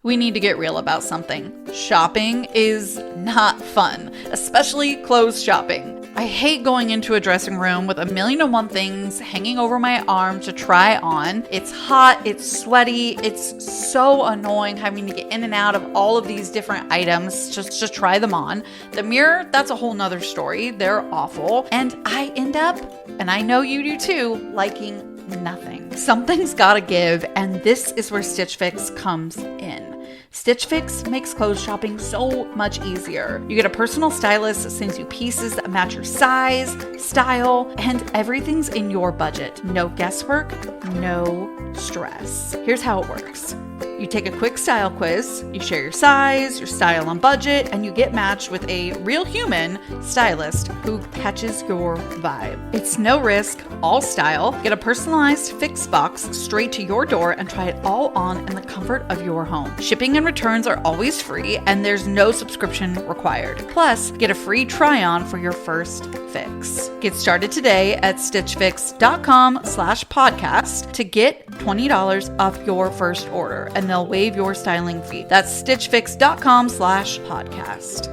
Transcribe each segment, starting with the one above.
We need to get real about something. Shopping is not fun, especially clothes shopping. I hate going into a dressing room with 1,000,001 things hanging over my arm to try on. It's hot, it's sweaty, it's so annoying having to get in and out of all of these different items just to try them on. The mirror, that's a whole nother story. They're awful. And I end up, and I know you do too, liking nothing. Something's gotta give, and this is where Stitch Fix comes in. Stitch Fix makes clothes shopping so much easier. You get a personal stylist that sends you pieces that match your size, style, and everything's in your budget. No guesswork, no stress. Here's how it works. You take a quick style quiz, you share your size, your style and budget, and you get matched with a real human stylist who catches your vibe. It's no risk, all style. Get a personalized Fix box straight to your door and try it all on in the comfort of your home. Shipping and returns are always free, and there's no subscription required. Plus, get a free try-on for your first fix. Get started today at stitchfix.com/podcast to get $20 off your first order, and they'll waive your styling fee. That's stitchfix.com/podcast.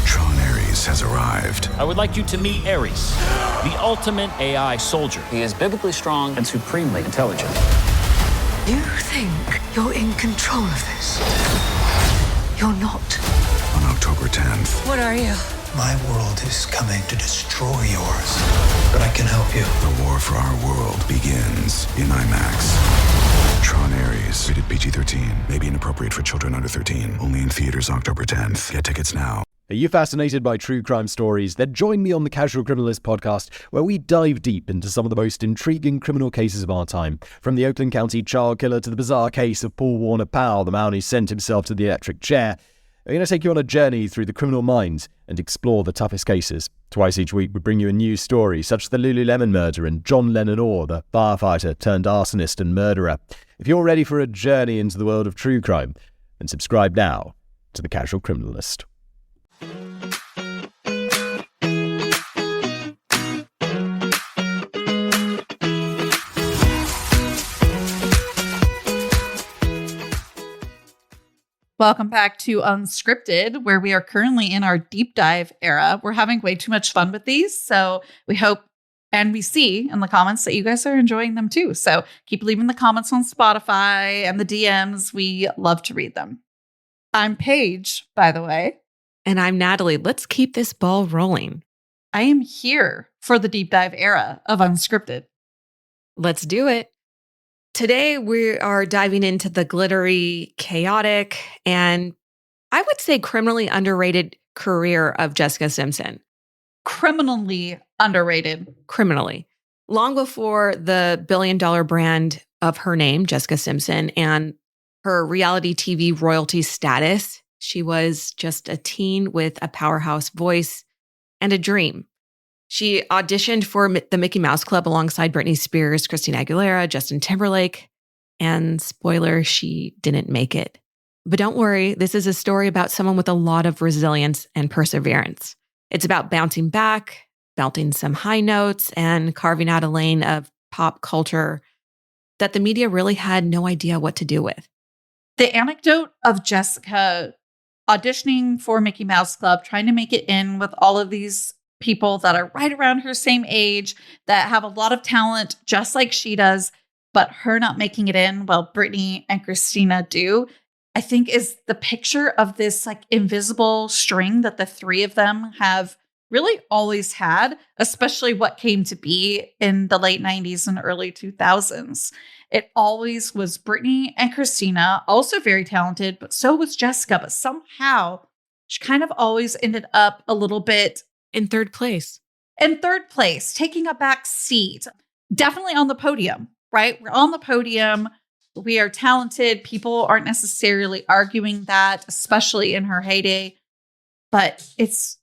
Tron Ares has arrived. I would like you to meet Ares, the ultimate AI soldier. He is biblically strong and supremely intelligent. You think you're in control of this? You're not. On October 10th, What are you? My world is coming to destroy yours, but I can help you. the war for our world begins in IMAX. Tron Ares, rated PG-13, may be inappropriate for children under 13. Only in theaters October 10th. Get tickets now. Are you fascinated by true crime stories? Then join me on the Casual Criminalist podcast, where we dive deep into some of the most intriguing criminal cases of our time. From the Oakland County child killer to the bizarre case of Paul Warner Powell, the man who sent himself to the electric chair. We're going to take you on a journey through the criminal mind and explore the toughest cases. Twice each week, we bring you a new story, such as the Lululemon murder and John Lennon Orr, the firefighter turned arsonist and murderer. If you're ready for a journey into the world of true crime, then subscribe now to the Casual Criminalist. Welcome back to Unscripted, where we are currently in our deep dive era. We're having way too much fun with these, so we hope and we see in the comments that you guys are enjoying them too. So keep leaving the comments on Spotify and the DMs. We love to read them. I'm Paige, by the way. And I'm Natalie. Let's keep this ball rolling. I am here for the deep dive era of Unscripted. Let's do it. Today, we are diving into the glittery, chaotic, and I would say criminally underrated career of Jessica Simpson. Criminally underrated. Criminally. Long before the billion-dollar brand of her name, Jessica Simpson, and her reality TV royalty status, she was just a teen with a powerhouse voice and a dream. She auditioned for the Mickey Mouse Club alongside Britney Spears, Christina Aguilera, Justin Timberlake, and spoiler, she didn't make it. But don't worry, this is a story about someone with a lot of resilience and perseverance. It's about bouncing back, belting some high notes, and carving out a lane of pop culture that the media really had no idea what to do with. The anecdote of Jessica auditioning for Mickey Mouse Club, trying to make it in with all of these people that are right around her same age, that have a lot of talent, just like she does, but her not making it in while Britney and Christina do, I think is the picture of this like invisible string that the three of them have really always had, especially what came to be in the late 90s and early 2000s. It always was Britney and Christina, also very talented, but so was Jessica. But somehow she kind of always ended up a little bit In third place, taking a back seat, definitely on the podium, right? We're on the podium. We are talented. People aren't necessarily arguing that, especially in her heyday. But it's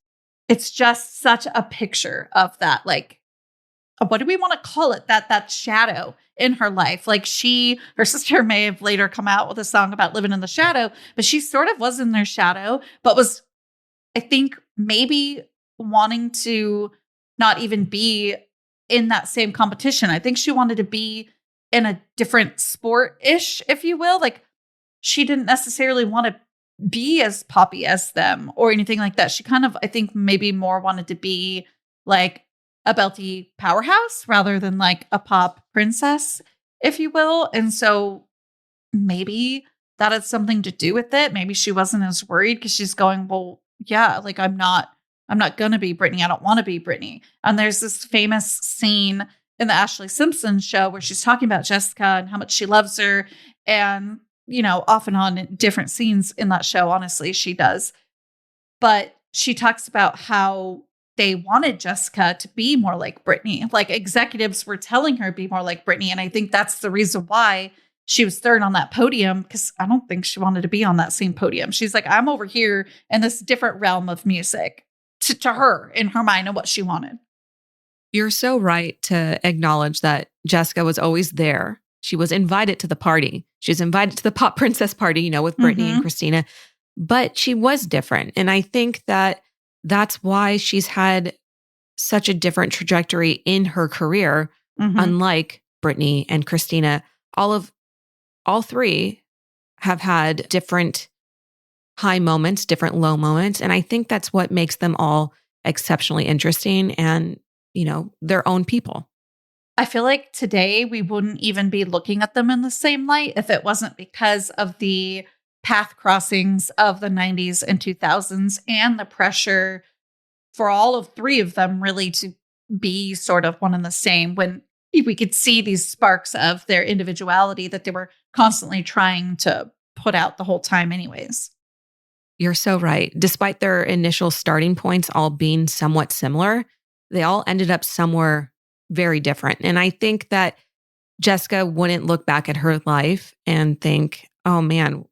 just such a picture of that, like, what do we want to call it? That shadow in her life. Like her sister may have later come out with a song about living in the shadow, but she sort of was in their shadow, but was, I think, maybe wanting to not even be in that same competition. I think she wanted to be in a different sport-ish, if you will. Like, she didn't necessarily want to be as poppy as them or anything like that. She kind of, I think, maybe more wanted to be like a belty powerhouse rather than like a pop princess, if you will. And so maybe that had something to do with it. Maybe she wasn't as worried because she's going, well, yeah, like I'm not going to be Britney. I don't want to be Britney. And there's this famous scene in the Ashley Simpson show where she's talking about Jessica and how much she loves her. And, you know, off and on in different scenes in that show, honestly, she does. But she talks about how they wanted Jessica to be more like Britney. Like, executives were telling her to be more like Britney. And I think that's the reason why she was third on that podium, because I don't think she wanted to be on that same podium. She's like, I'm over here in this different realm of music to her, in her mind, and what she wanted. You're so right to acknowledge that Jessica was always there. She was invited to the party. She was invited to the pop princess party, you know, with Britney and Christina, but she was different. And I think that that's why she's had such a different trajectory in her career, unlike Britney and Christina. All three have had different high moments, different low moments. And I think that's what makes them all exceptionally interesting and, you know, their own people. I feel like today we wouldn't even be looking at them in the same light if it wasn't because of the path crossings of the 90s and 2000s and the pressure for all of three of them really to be sort of one and the same, when we could see these sparks of their individuality that they were constantly trying to put out the whole time anyways. You're so right. Despite their initial starting points all being somewhat similar, they all ended up somewhere very different. And I think that Jessica wouldn't look back at her life and think, oh man,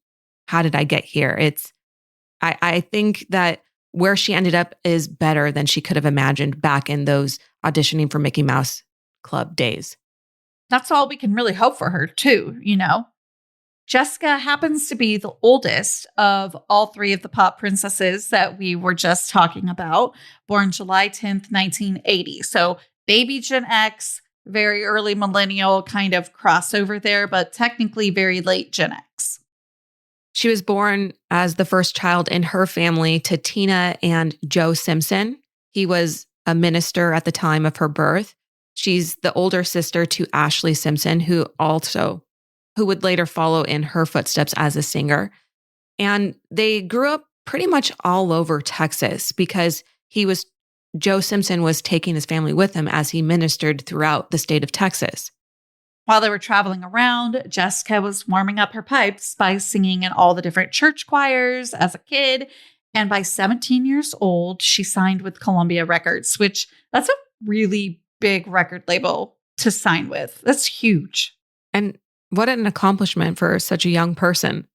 how did I get here? I think that where she ended up is better than she could have imagined back in those auditioning for Mickey Mouse Club days. That's all we can really hope for her too, you know? Jessica happens to be the oldest of all three of the pop princesses that we were just talking about, born July 10th, 1980. So baby Gen X, very early millennial kind of crossover there, but technically very late Gen X. She was born as the first child in her family to Tina and Joe Simpson. He was a minister at the time of her birth. She's the older sister to Ashley Simpson, who would later follow in her footsteps as a singer. And they grew up pretty much all over Texas because Joe Simpson was taking his family with him as he ministered throughout the state of Texas. While they were traveling around, Jessica was warming up her pipes by singing in all the different church choirs as a kid. And by 17 years old, she signed with Columbia Records, which that's a really big record label to sign with. That's huge. And what an accomplishment for such a young person.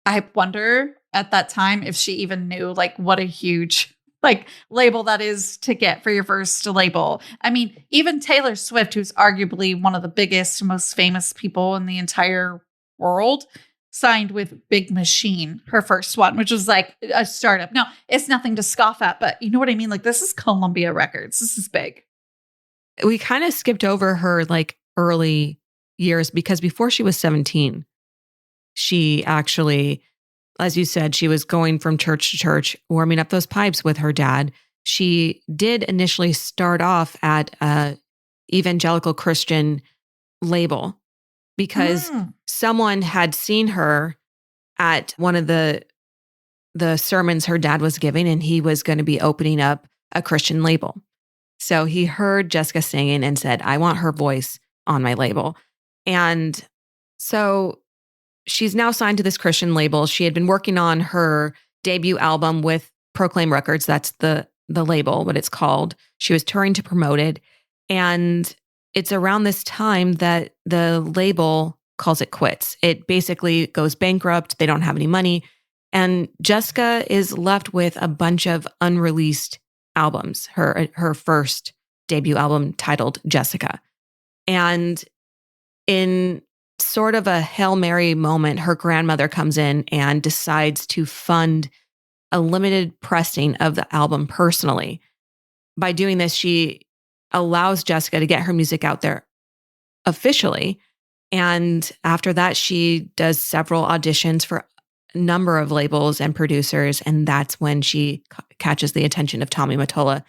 I wonder at that time if she even knew like what a huge label that is to get for your first label. I mean, even Taylor Swift, who's arguably one of the biggest, most famous people in the entire world, signed with Big Machine, her first one, which was like a startup. Now, it's nothing to scoff at, but you know what I mean? Like, this is Columbia Records. This is big. We kind of skipped over her like early years because before she was 17, she actually, as you said, she was going from church to church, warming up those pipes with her dad. She did initially start off at a evangelical Christian label because someone had seen her at one of the sermons her dad was giving, and he was going to be opening up a Christian label. So he heard Jessica singing and said, I want her voice on my label. And so she's now signed to this Christian label. She had been working on her debut album with Proclaim Records. That's the label, what it's called. She was touring to promote it. And it's around this time that the label calls it quits. It basically goes bankrupt. They don't have any money. And Jessica is left with a bunch of unreleased albums, her first debut album titled Jessica. And in sort of a Hail Mary moment, her grandmother comes in and decides to fund a limited pressing of the album personally. By doing this, she allows Jessica to get her music out there officially, And after that, she does several auditions for a number of labels and producers. And that's when she catches the attention of Tommy Mottola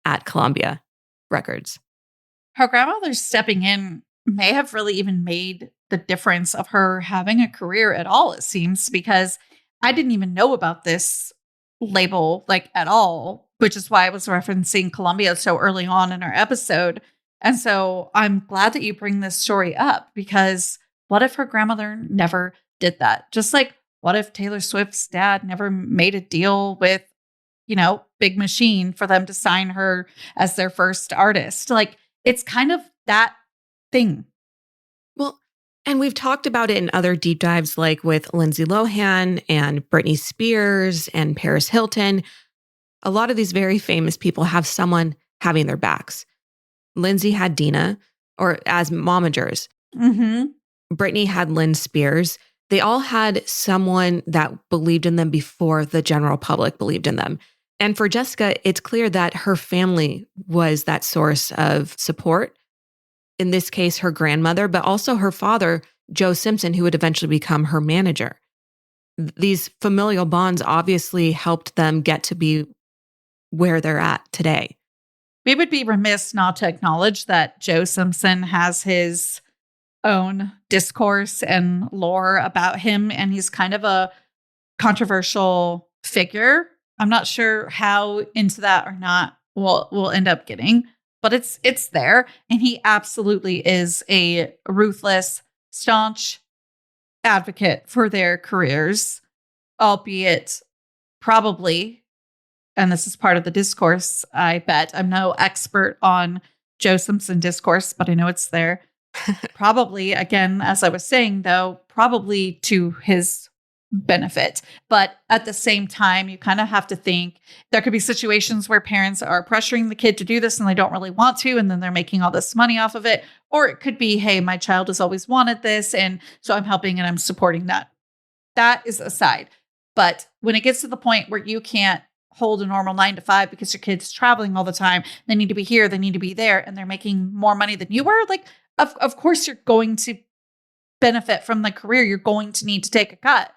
at Columbia Records. Her grandmother stepping in may have really even made the difference of her having a career at all, it seems, because I didn't even know about this label like at all, which is why I was referencing Columbia so early on in our episode. And so I'm glad that you bring this story up, because what if her grandmother never did that? Just like, what if Taylor Swift's dad never made a deal with, Big Machine for them to sign her as their first artist? Like, it's kind of that thing. Well, and we've talked about it in other deep dives, like with Lindsay Lohan and Britney Spears and Paris Hilton. A lot of these very famous people have someone having their backs. Lindsay had Dina, or as momagers. Mm-hmm. Britney had Lynn Spears. They all had someone that believed in them before the general public believed in them. And for Jessica, it's clear that her family was that source of support. In this case, her grandmother, but also her father, Joe Simpson, who would eventually become her manager. These familial bonds obviously helped them get to be where they're at today. We would be remiss not to acknowledge that Joe Simpson has his own discourse and lore about him, and he's kind of a controversial figure. I'm not sure how into that or not we'll end up getting, but it's there. And he absolutely is a ruthless, staunch advocate for their careers, albeit probably, and this is part of the discourse, I bet. I'm no expert on Joe Simpson discourse, but I know it's there. Probably, again, as I was saying, though, probably to his benefit. But at the same time, you kind of have to think there could be situations where parents are pressuring the kid to do this and they don't really want to, and then they're making all this money off of it. Or it could be, hey, my child has always wanted this, and so I'm helping and I'm supporting that. That is aside. But when it gets to the point where you can't hold a normal 9 to 5 because your kid's traveling all the time, they need to be here, they need to be there, and they're making more money than you were, like, of course you're going to benefit from the career. You're going to need to take a cut.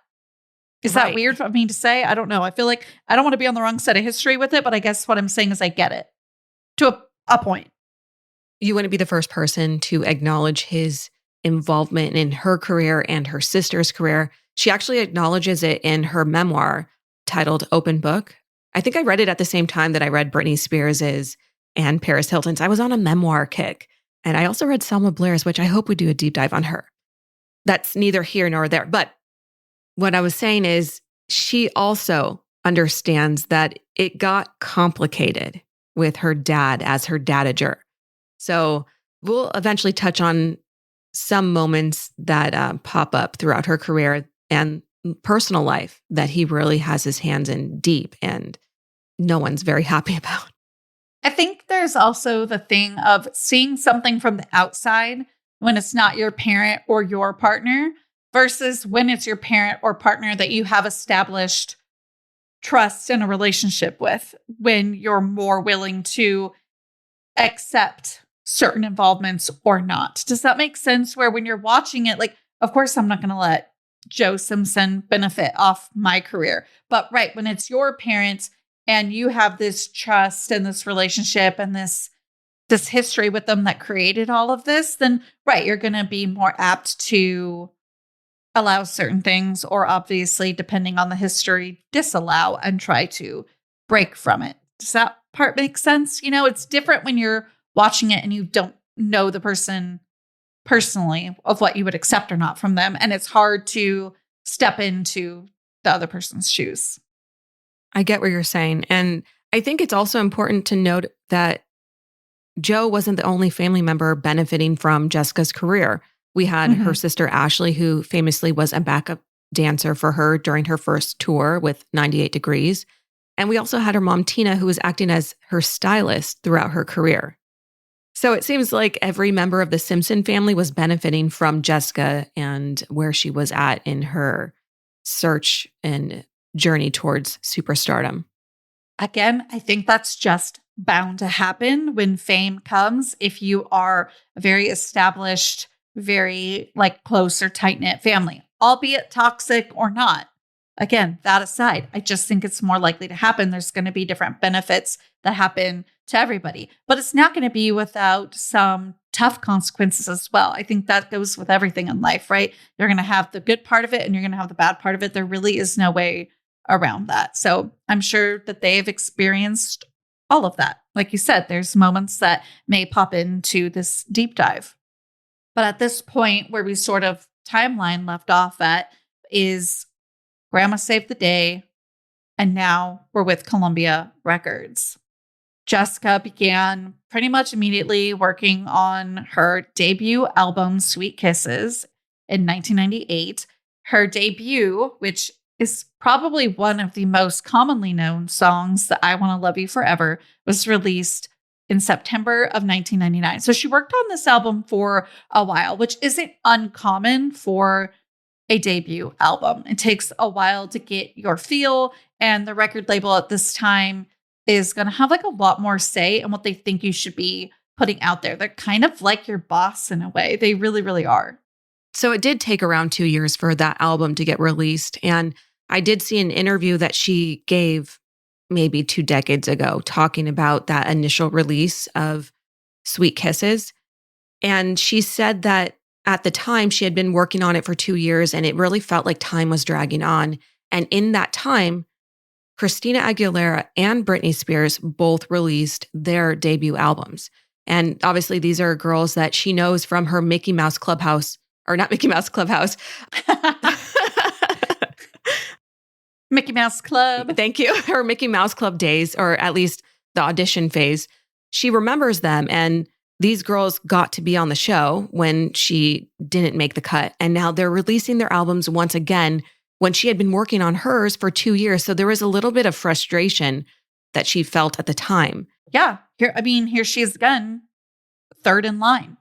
Is that weird for me to say? I don't know. I feel like I don't want to be on the wrong side of history with it, but I guess what I'm saying is I get it to a point. You wouldn't be the first person to acknowledge his involvement in her career and her sister's career. She actually acknowledges it in her memoir titled Open Book. I think I read it at the same time that I read Britney Spears's and Paris Hilton's. I was on a memoir kick. And I also read Selma Blair's, which I hope we do a deep dive on her. That's neither here nor there. But what I was saying is she also understands that it got complicated with her dad as her dadager. So we'll eventually touch on some moments that pop up throughout her career and personal life that he really has his hands in deep and no one's very happy about. I think there's also the thing of seeing something from the outside when it's not your parent or your partner versus when it's your parent or partner that you have established trust in a relationship with, when you're more willing to accept certain involvements or not. Does that make sense? Where when you're watching it, like, of course, I'm not going to let Joe Simpson benefit off my career. But right, when it's your parents and you have this trust and this relationship and this history with them that created all of this, then right, you're going to be more apt to allow certain things, or obviously, depending on the history, disallow and try to break from it. Does that part make sense? It's different when you're watching it and you don't know the person personally of what you would accept or not from them. And it's hard to step into the other person's shoes. I get what you're saying. And I think it's also important to note that Joe wasn't the only family member benefiting from Jessica's career. We had her sister Ashley, who famously was a backup dancer for her during her first tour with 98 Degrees. And we also had her mom, Tina, who was acting as her stylist throughout her career. So it seems like every member of the Simpson family was benefiting from Jessica and where she was at in her search and journey towards superstardom. Again, I think that's just bound to happen when fame comes. If you are a very established very like close or tight-knit family, albeit toxic or not. Again, that aside, I just think it's more likely to happen. There's going to be different benefits that happen to everybody, but it's not going to be without some tough consequences as well. I think that goes with everything in life, right? You're going to have the good part of it and you're going to have the bad part of it. There really is no way around that. So I'm sure that they've experienced all of that. Like you said, there's moments that may pop into this deep dive. But at this point where we sort of timeline left off at is Grandma saved the day, and now we're with Columbia Records. Jessica began pretty much immediately working on her debut album, Sweet Kisses, in 1998. Her debut, which is probably one of the most commonly known songs, that I Want to Love You Forever, was released in September of 1999. So she worked on this album for a while, which isn't uncommon for a debut album. It takes a while to get your feel, and the record label at this time is going to have like a lot more say in what they think you should be putting out there. They're kind of like your boss in a way. They really, really are. So it did take around 2 years for that album to get released. And I did see an interview that she gave maybe 2 decades ago talking about that initial release of Sweet Kisses. And she said that at the time she had been working on it for 2 years and it really felt like time was dragging on. And in that time, Christina Aguilera and Britney Spears both released their debut albums. And obviously these are girls that she knows from her Mickey Mouse Clubhouse, or not Mickey Mouse Clubhouse. Mickey Mouse Club. Thank you. Her Mickey Mouse Club days, or at least the audition phase. She remembers them, and these girls got to be on the show when she didn't make the cut. And now they're releasing their albums once again when she had been working on hers for 2 years. So there was a little bit of frustration that she felt at the time. Yeah. Here she is again, third in line.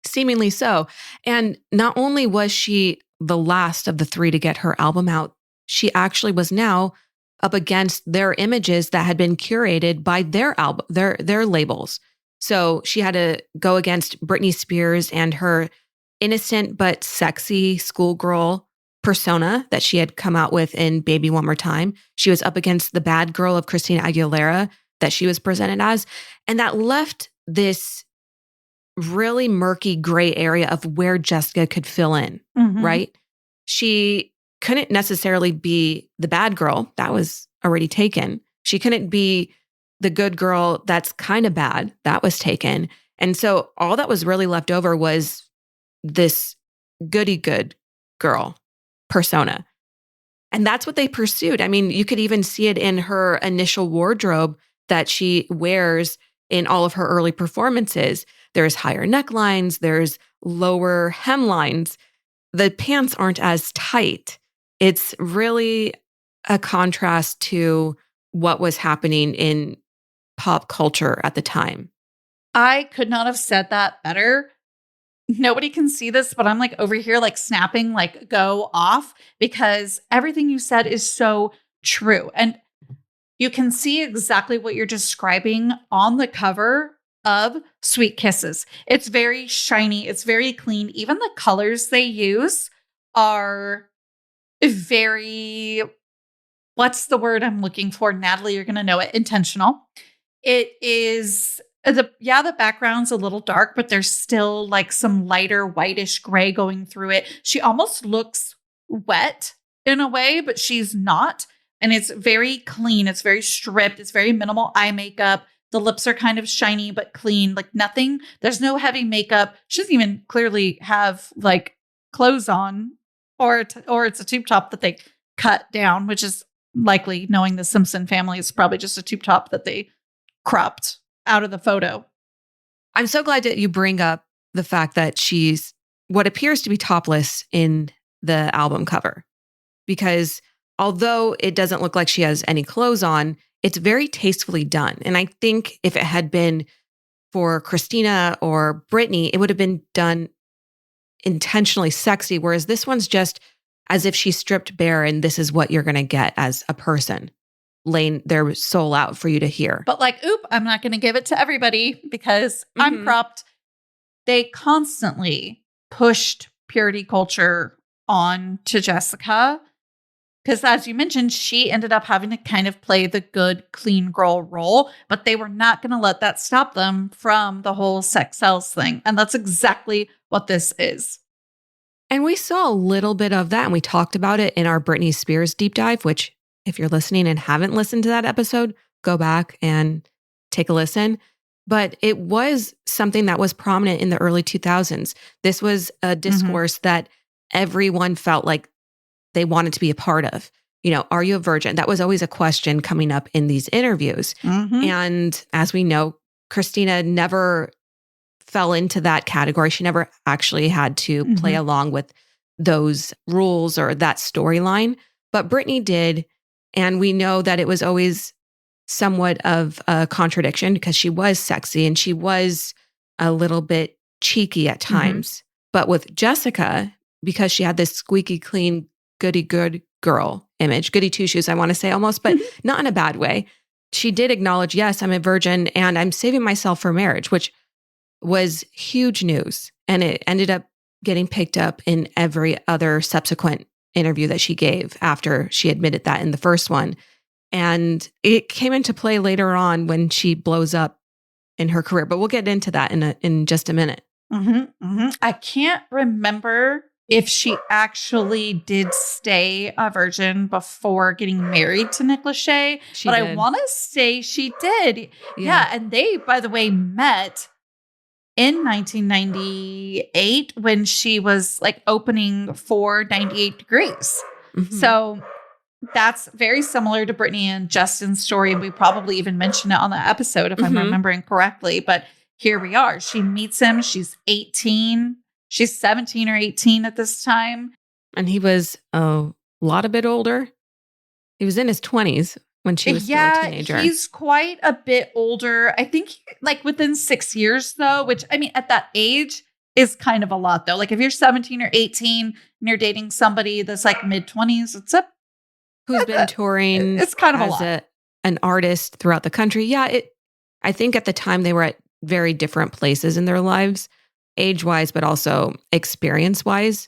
Seemingly so. And not only was she the last of the three to get her album out, she actually was now up against their images that had been curated by their album, their labels. So she had to go against Britney Spears and her innocent but sexy schoolgirl persona that she had come out with in Baby One More Time. She was up against the bad girl of Christina Aguilera that she was presented as. And that left this really murky gray area of where Jessica could fill in, right? She couldn't necessarily be the bad girl. That was already taken. She couldn't be the good girl that's kind of bad. That was taken. And so all that was really left over was this goody good girl persona. And that's what they pursued. I mean, you could even see it in her initial wardrobe that she wears in all of her early performances. There's higher necklines, there's lower hemlines. The pants aren't as tight. It's really a contrast to what was happening in pop culture at the time. I could not have said that better. Nobody can see this, but I'm like over here, like snapping, like go off, because everything you said is so true. And you can see exactly what you're describing on the cover of Sweet Kisses. It's very shiny. It's very clean. Even the colors they use are very, what's the word I'm looking for? Natalie, you're going to know it. Intentional. It is, the background's a little dark, but there's still like some lighter whitish gray going through it. She almost looks wet in a way, but she's not. And it's very clean. It's very stripped. It's very minimal eye makeup. The lips are kind of shiny, but clean, like nothing. There's no heavy makeup. She doesn't even clearly have like clothes on, or it's a tube top that they cut down, which is likely, knowing the Simpson family, is probably just a tube top that they cropped out of the photo. I'm so glad that you bring up the fact that she's what appears to be topless in the album cover, because although it doesn't look like she has any clothes on, it's very tastefully done. And I think if it had been for Christina or Britney, it would have been done intentionally sexy, whereas this one's just as if she stripped bare and this is what you're going to get as a person, laying their soul out for you to hear. But like, oop, I'm not going to give it to everybody because I'm cropped. They constantly pushed purity culture on to Jessica. Because as you mentioned, she ended up having to kind of play the good, clean girl role, but they were not going to let that stop them from the whole sex sells thing. And that's exactly what this is. And we saw a little bit of that, and we talked about it in our Britney Spears deep dive, which if you're listening and haven't listened to that episode, go back and take a listen. But it was something that was prominent in the early 2000s. This was a discourse that everyone felt like they wanted to be a part of. You know, are you a virgin? That was always a question coming up in these interviews. And as we know, Christina never fell into that category. She never actually had to play along with those rules or that storyline. But Britney did. And we know that it was always somewhat of a contradiction because she was sexy and she was a little bit cheeky at times. But with Jessica, because she had this squeaky clean, goody good girl image, goody two shoes, I want to say almost, but not in a bad way. She did acknowledge, yes, I'm a virgin and I'm saving myself for marriage, which was huge news. And it ended up getting picked up in every other subsequent interview that she gave after she admitted that in the first one. And it came into play later on when she blows up in her career. But we'll get into that in just a minute. I can't remember if she actually did stay a virgin before getting married to Nick Lachey, but I want to say she did. Yeah. And they, by the way, met in 1998 when she was like opening for 98 Degrees. So that's very similar to Britney and Justin's story. We probably even mentioned it on the episode if I'm remembering correctly. But here we are. She meets him. She's 18. She's 17 or 18 at this time. And he was a bit older. He was in his 20s when she was still a teenager. He's quite a bit older. I think like within 6 years though, which I mean, at that age is kind of a lot though. Like if you're 17 or 18 and you're dating somebody that's like mid-20s, who's been touring it's kind of a lot. An artist throughout the country. Yeah, I think at the time they were at very different places in their lives, age-wise, but also experience-wise.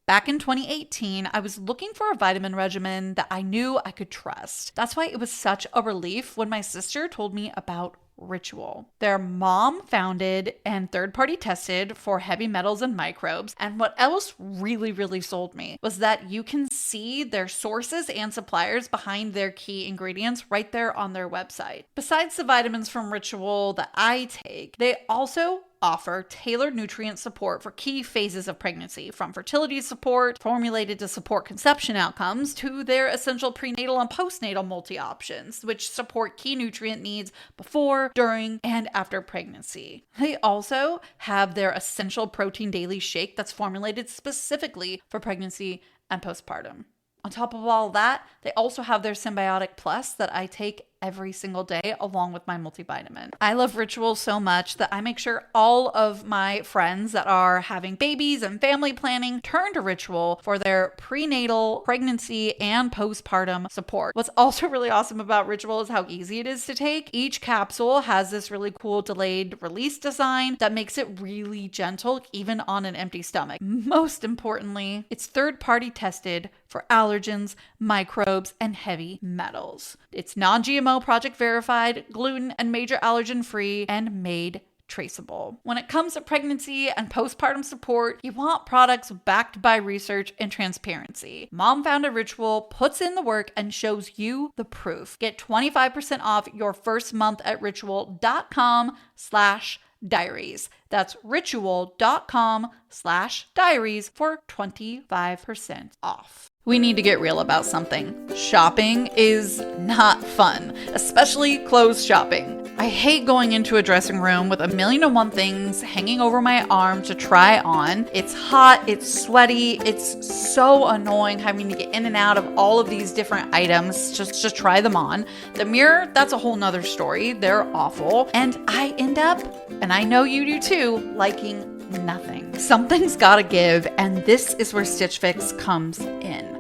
Back in 2018, I was looking for a vitamin regimen that I knew I could trust. That's why it was such a relief when my sister told me about Ritual. They're mom-founded and third-party tested for heavy metals and microbes. And what else really, really sold me was that you can see their sources and suppliers behind their key ingredients right there on their website. Besides the vitamins from Ritual that I take, they also offer tailored nutrient support for key phases of pregnancy, from fertility support formulated to support conception outcomes to their essential prenatal and postnatal multi-options, which support key nutrient needs before, during, and after pregnancy. They also have their essential protein daily shake that's formulated specifically for pregnancy and postpartum. On top of all that, they also have their Symbiotic Plus that I take every single day along with my multivitamin. I love Ritual so much that I make sure all of my friends that are having babies and family planning turn to Ritual for their prenatal, pregnancy, and postpartum support. What's also really awesome about Ritual is how easy it is to take. Each capsule has this really cool delayed release design that makes it really gentle even on an empty stomach. Most importantly, it's third-party tested for allergens, microbes, and heavy metals. It's non-GMO project verified, gluten and major allergen free, and made traceable. When it comes to pregnancy and postpartum support, you want products backed by research and transparency. Mom Founded Ritual puts in the work and shows you the proof. Get 25% off your first month at ritual.com/diaries. That's ritual.com/diaries for 25% off. We need to get real about something. Shopping is not fun, especially clothes shopping. I hate going into a dressing room with 1,000,001 things hanging over my arm to try on. It's hot, it's sweaty, it's so annoying having to get in and out of all of these different items just to try them on. The mirror, that's a whole nother story. They're awful. And I end up, and I know you do too, liking nothing. Something's gotta give, and this is where Stitch Fix comes in.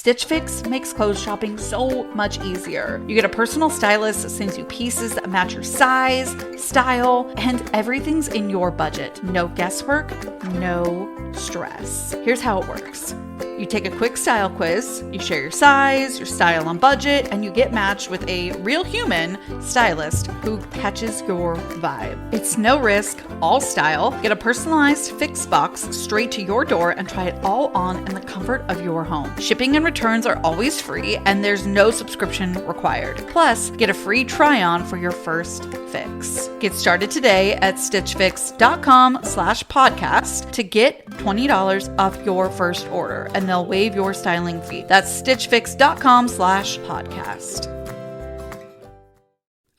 Stitch Fix makes clothes shopping so much easier. You get a personal stylist that sends you pieces that match your size, style, and everything's in your budget. No guesswork, no stress. Here's how it works. You take a quick style quiz, you share your size, your style and budget, and you get matched with a real human stylist who catches your vibe. It's no risk, all style. Get a personalized Fix box straight to your door and try it all on in the comfort of your home. Shipping and returns are always free, and there's no subscription required. Plus, get a free try-on for your first fix. Get started today at stitchfix.com/podcast to get $20 off your first order, and they'll waive your styling fee. That's stitchfix.com/podcast.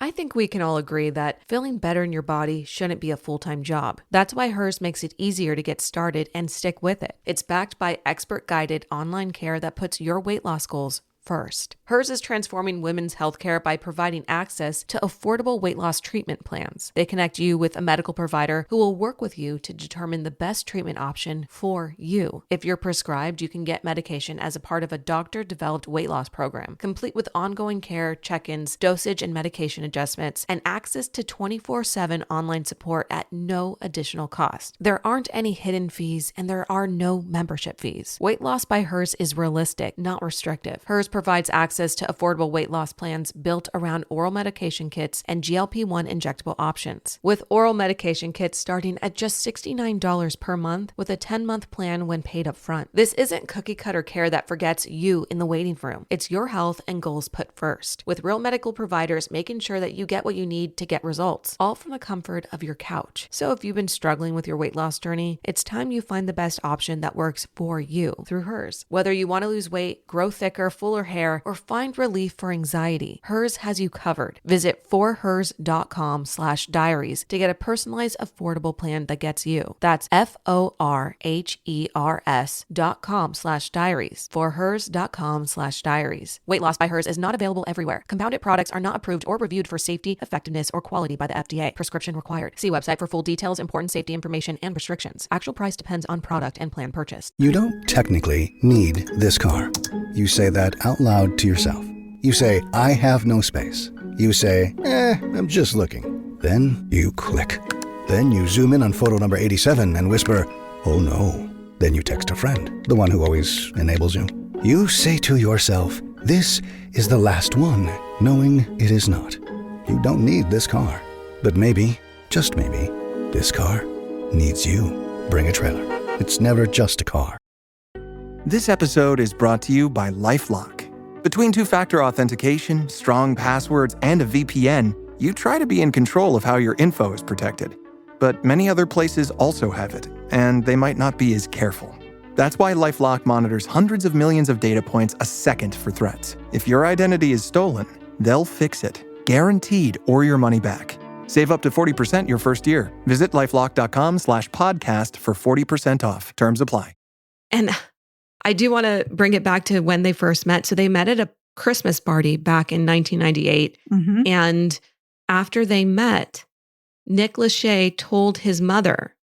I think we can all agree that feeling better in your body shouldn't be a full-time job. That's why Hers makes it easier to get started and stick with it. It's backed by expert-guided online care that puts your weight loss goals first. Hers is transforming women's healthcare by providing access to affordable weight loss treatment plans. They connect you with a medical provider who will work with you to determine the best treatment option for you. If you're prescribed, you can get medication as a part of a doctor-developed weight loss program, complete with ongoing care, check-ins, dosage and medication adjustments, and access to 24/7 online support at no additional cost. There aren't any hidden fees, and there are no membership fees. Weight loss by Hers is realistic, not restrictive. Hers provides access to affordable weight loss plans built around oral medication kits and GLP-1 injectable options. With oral medication kits starting at just $69 per month with a 10-month plan when paid up front. This isn't cookie-cutter care that forgets you in the waiting room. It's your health and goals put first, with real medical providers making sure that you get what you need to get results, all from the comfort of your couch. So if you've been struggling with your weight loss journey, it's time you find the best option that works for you through Hers. Whether you want to lose weight, grow thicker, fuller hair, or find relief for anxiety, Hers has you covered. Visit forhers.com/diaries to get a personalized, affordable plan that gets you. That's forhers.com/diaries. forhers.com/diaries. Weight loss by Hers is not available everywhere. Compounded products are not approved or reviewed for safety, effectiveness, or quality by the FDA. Prescription required. See website for full details, important safety information, and restrictions. Actual price depends on product and plan purchased. You don't technically need this car. You say that out loud to yourself. You say, I have no space. You say, I'm just looking. Then you click. Then you zoom in on photo number 87 and whisper, oh no. Then you text a friend, the one who always enables you. You say to yourself, this is the last one, knowing it is not. You don't need this car. But maybe, just maybe, this car needs you. Bring a trailer. It's never just a car. This episode is brought to you by LifeLock. Between two-factor authentication, strong passwords, and a VPN, you try to be in control of how your info is protected. But many other places also have it, and they might not be as careful. That's why LifeLock monitors hundreds of millions of data points a second for threats. If your identity is stolen, they'll fix it, guaranteed, or your money back. Save up to 40% your first year. Visit lifelock.com/podcast for 40% off. Terms apply. And I do want to bring it back to when they first met. So they met at a Christmas party back in 1998. Mm-hmm. And after they met, Nick Lachey told his mother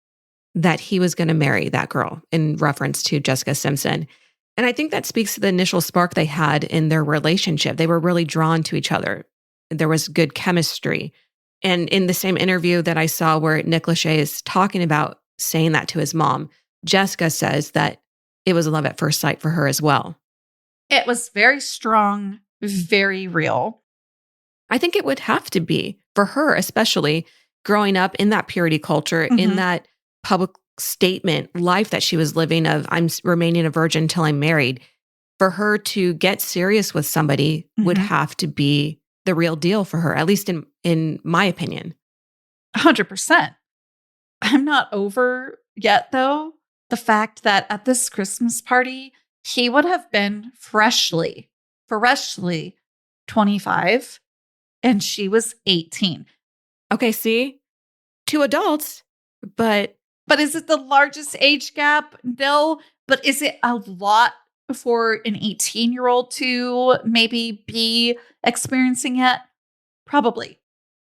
that he was going to marry that girl in reference to Jessica Simpson. And I think that speaks to the initial spark they had in their relationship. They were really drawn to each other. There was good chemistry. And in the same interview that I saw where Nick Lachey is talking about saying that to his mom, Jessica says that it was a love at first sight for her as well. It was very strong, very real. I think it would have to be for her, especially growing up in that purity culture, in that public statement life that she was living of, I'm remaining a virgin until I'm married. For her to get serious with somebody would have to be the real deal for her, at least in my opinion. 100%. I'm not over yet, though, the fact that at this Christmas party, he would have been freshly 25 and she was 18. Okay, see? 2 adults, but is it the largest age gap? No, but is it a lot for an 18-year-old to maybe be experiencing it? Probably.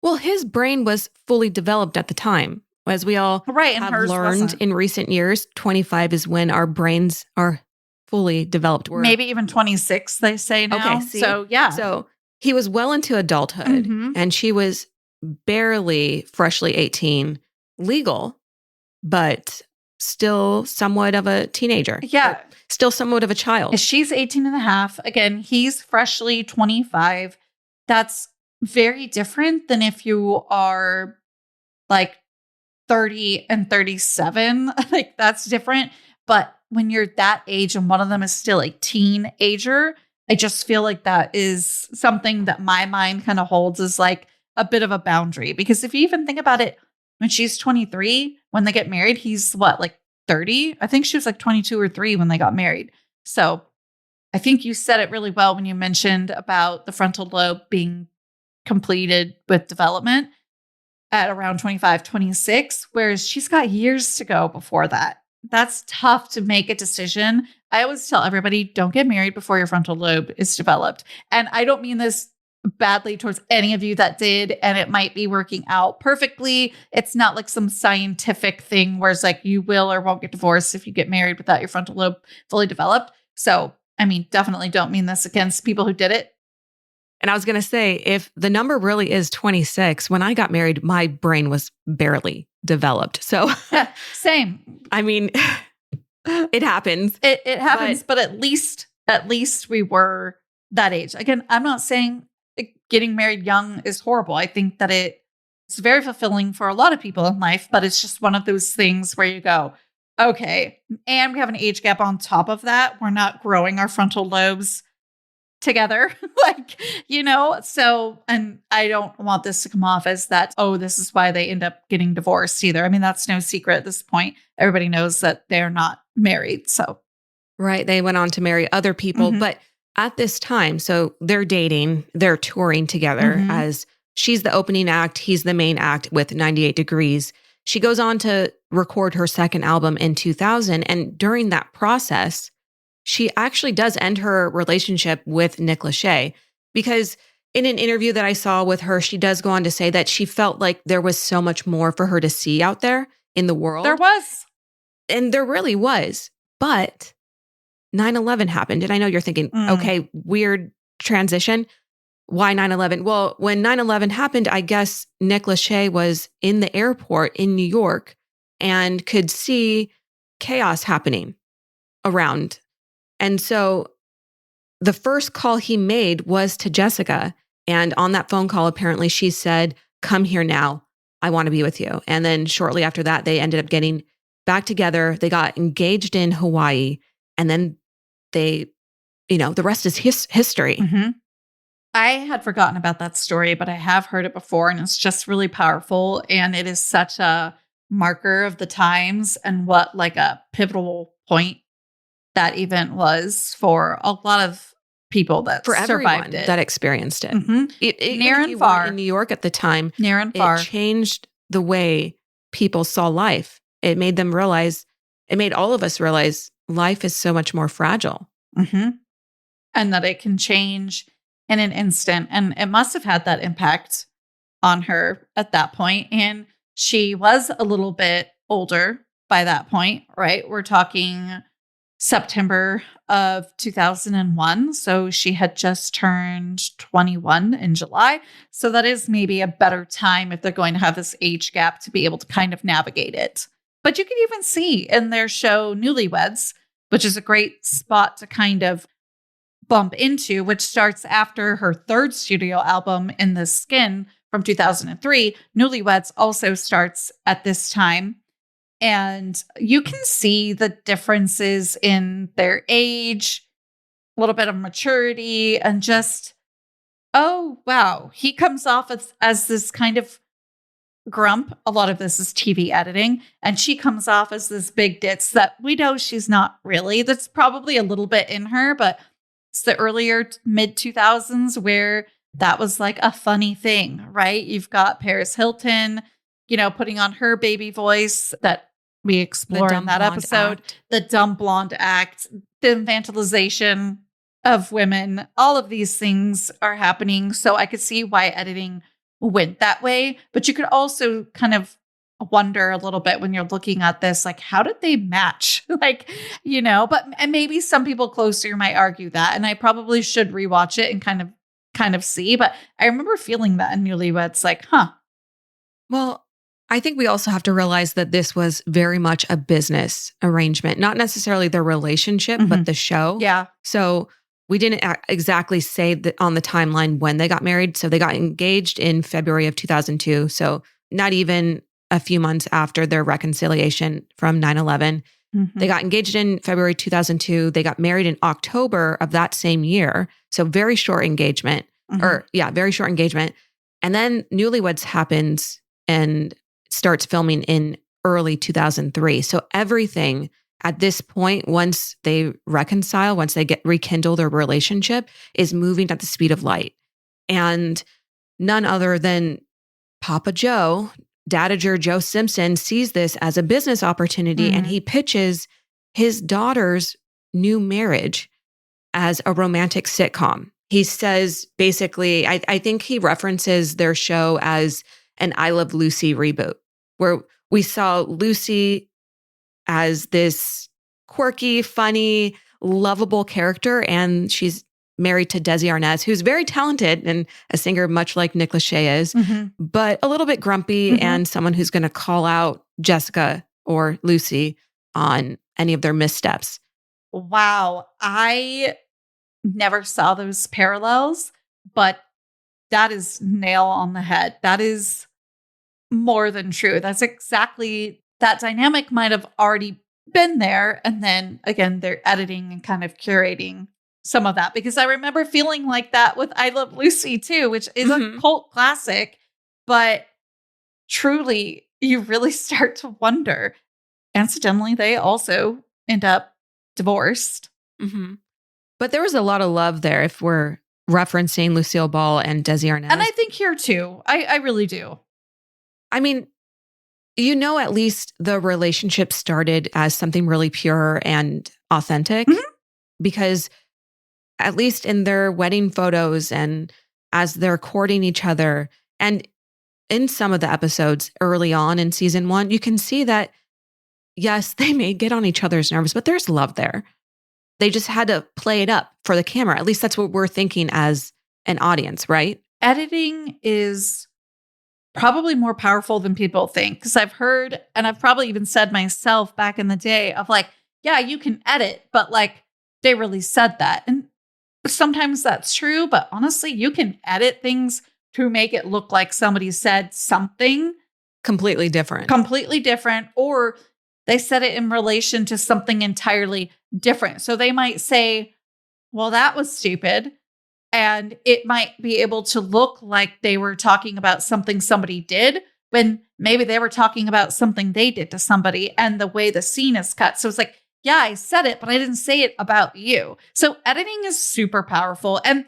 Well, his brain was fully developed at the time. As we all and have hers learned wasn't. in recent years, 25 is when our brains are fully developed. Maybe even 26, they say now. Okay, see? So, yeah. So he was well into adulthood, and she was barely freshly 18, legal, but still somewhat of a teenager. Yeah. Still somewhat of a child. She's 18 and a half. Again, he's freshly 25. That's very different than if you are like 30 and 37. Like, that's different. But when you're that age and one of them is still a teenager, I just feel like that is something that my mind kind of holds as like a bit of a boundary. Because if you even think about it, when she's 23, when they get married, he's what, like 30? I think she was like 22 or 3 when they got married. So I think you said it really well when you mentioned about the frontal lobe being completed with development at around 25, 26, whereas she's got years to go before that. That's tough to make a decision. I always tell everybody, don't get married before your frontal lobe is developed. And I don't mean this badly towards any of you that did, and it might be working out perfectly. It's not like some scientific thing where it's like you will or won't get divorced if you get married without your frontal lobe fully developed. So, I mean, definitely don't mean this against people who did it. And I was going to say, if the number really is 26, when I got married, my brain was barely developed. So, yeah, same. I mean, it happens. It happens, but at least we were that age. Again, I'm not saying getting married young is horrible. I think that it's very fulfilling for a lot of people in life, but it's just one of those things where you go, okay, and we have an age gap on top of that. We're not growing our frontal lobes together, so, and I don't want this to come off as that, oh, this is why they end up getting divorced either. I mean, that's no secret at this point. Everybody knows that they're not married. So, right. They went on to marry other people, but at this time, so they're dating, they're touring together as she's the opening act, he's the main act with 98 Degrees. She goes on to record her second album in 2000. And during that process, she actually does end her relationship with Nick Lachey, because in an interview that I saw with her, she does go on to say that she felt like there was so much more for her to see out there in the world. There was. And there really was. But 9/11 happened. And I know you're thinking, okay, weird transition. Why 9/11? Well, when 9/11 happened, I guess Nick Lachey was in the airport in New York and could see chaos happening around. And so the first call he made was to Jessica. And on that phone call, apparently she said, come here now. I want to be with you. And then shortly after that, they ended up getting back together. They got engaged in Hawaii. And then the rest is history. I had forgotten about that story, but I have heard it before, and it's just really powerful. And it is such a marker of the times and what like a pivotal point that event was for a lot of people that for survived it, that experienced it. Near and far. In New York at the time, near and far, it changed the way people saw life. It made them realize. It made all of us realize life is so much more fragile, and that it can change in an instant. And it must have had that impact on her at that point. And she was a little bit older by that point, right? We're talking September of 2001. So she had just turned 21 in July. So that is maybe a better time if they're going to have this age gap to be able to kind of navigate it. But you can even see in their show Newlyweds, which is a great spot to kind of bump into, which starts after her third studio album, In the Skin, from 2003. Newlyweds also starts at this time. And you can see the differences in their age, a little bit of maturity, and just, oh, wow. He comes off as this kind of grump. A lot of this is TV editing. And she comes off as this big ditz that we know she's not really. That's probably a little bit in her, but it's the earlier mid 2000s where that was like a funny thing, right? You've got Paris Hilton, putting on her baby voice that we explore in that episode, the dumb blonde act, the infantilization of women, all of these things are happening. So I could see why editing went that way, but you could also kind of wonder a little bit when you're looking at this, like, how did they match? Like, but and maybe some people close to you might argue that, and I probably should rewatch it and kind of see. But I remember feeling that in Newlyweds, like, huh. Well, I think we also have to realize that this was very much a business arrangement, not necessarily their relationship, but the show. Yeah. So we didn't exactly say that on the timeline when they got married. So they got engaged in February of 2002. So not even a few months after their reconciliation from 9/11. They got engaged in February 2002. They got married in October of that same year. So very short engagement, very short engagement. And then Newlyweds happens and starts filming in early 2003. So everything at this point, once they reconcile, once they rekindle their relationship, is moving at the speed of light. And none other than Papa Joe, Dadager Joe Simpson, sees this as a business opportunity, and he pitches his daughter's new marriage as a romantic sitcom. He says, basically, I think he references their show as an I Love Lucy reboot, where we saw Lucy as this quirky, funny, lovable character, and she's married to Desi Arnaz, who's very talented and a singer much like Nick Lachey is, but a little bit grumpy and someone who's going to call out Jessica or Lucy on any of their missteps. Wow. I never saw those parallels, but that is nail on the head. That is more than true. That's exactly, that dynamic might have already been there. And then again, they're editing and kind of curating some of that, because I remember feeling like that with I Love Lucy too, which is a cult classic, but truly you really start to wonder. Incidentally, they also end up divorced. But there was a lot of love there if we're referencing Lucille Ball and Desi Arnaz. And I think here too, I really do. I mean, at least the relationship started as something really pure and authentic, because at least in their wedding photos and as they're courting each other, and in some of the episodes early on in season 1, you can see that, yes, they may get on each other's nerves, but there's love there. They just had to play it up for the camera. At least that's what we're thinking as an audience, right? Editing is probably more powerful than people think, because I've heard, and I've probably even said myself back in the day of like, yeah, you can edit, but like they really said that. And sometimes that's true, but honestly, you can edit things to make it look like somebody said something completely different, or they said it in relation to something entirely different. So they might say, well, that was stupid. And it might be able to look like they were talking about something somebody did, when maybe they were talking about something they did to somebody, and the way the scene is cut. So it's like, yeah, I said it, but I didn't say it about you. So editing is super powerful. And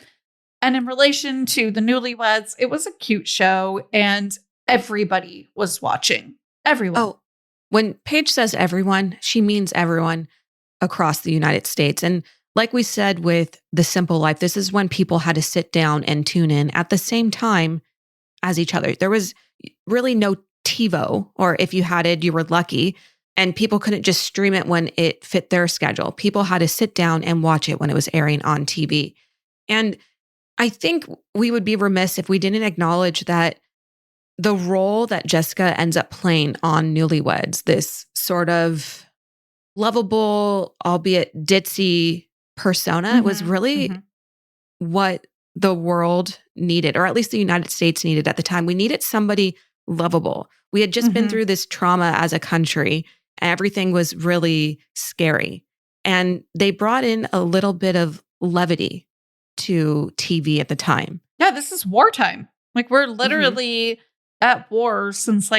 in relation to the Newlyweds, it was a cute show and everybody was watching. Everyone. Oh, when Paige says everyone, she means everyone across the United States. And like we said with The Simple Life, this is when people had to sit down and tune in at the same time as each other. There was really no TiVo, or if you had it, you were lucky. And people couldn't just stream it when it fit their schedule. People had to sit down and watch it when it was airing on TV. And I think we would be remiss if we didn't acknowledge that the role that Jessica ends up playing on Newlyweds, this sort of lovable, albeit ditzy persona, was really what the world needed, or at least the United States needed at the time. We needed somebody lovable. We had just been through this trauma as a country. Everything was really scary. And they brought in a little bit of levity to TV at the time. Yeah, this is wartime. Like, we're literally at war since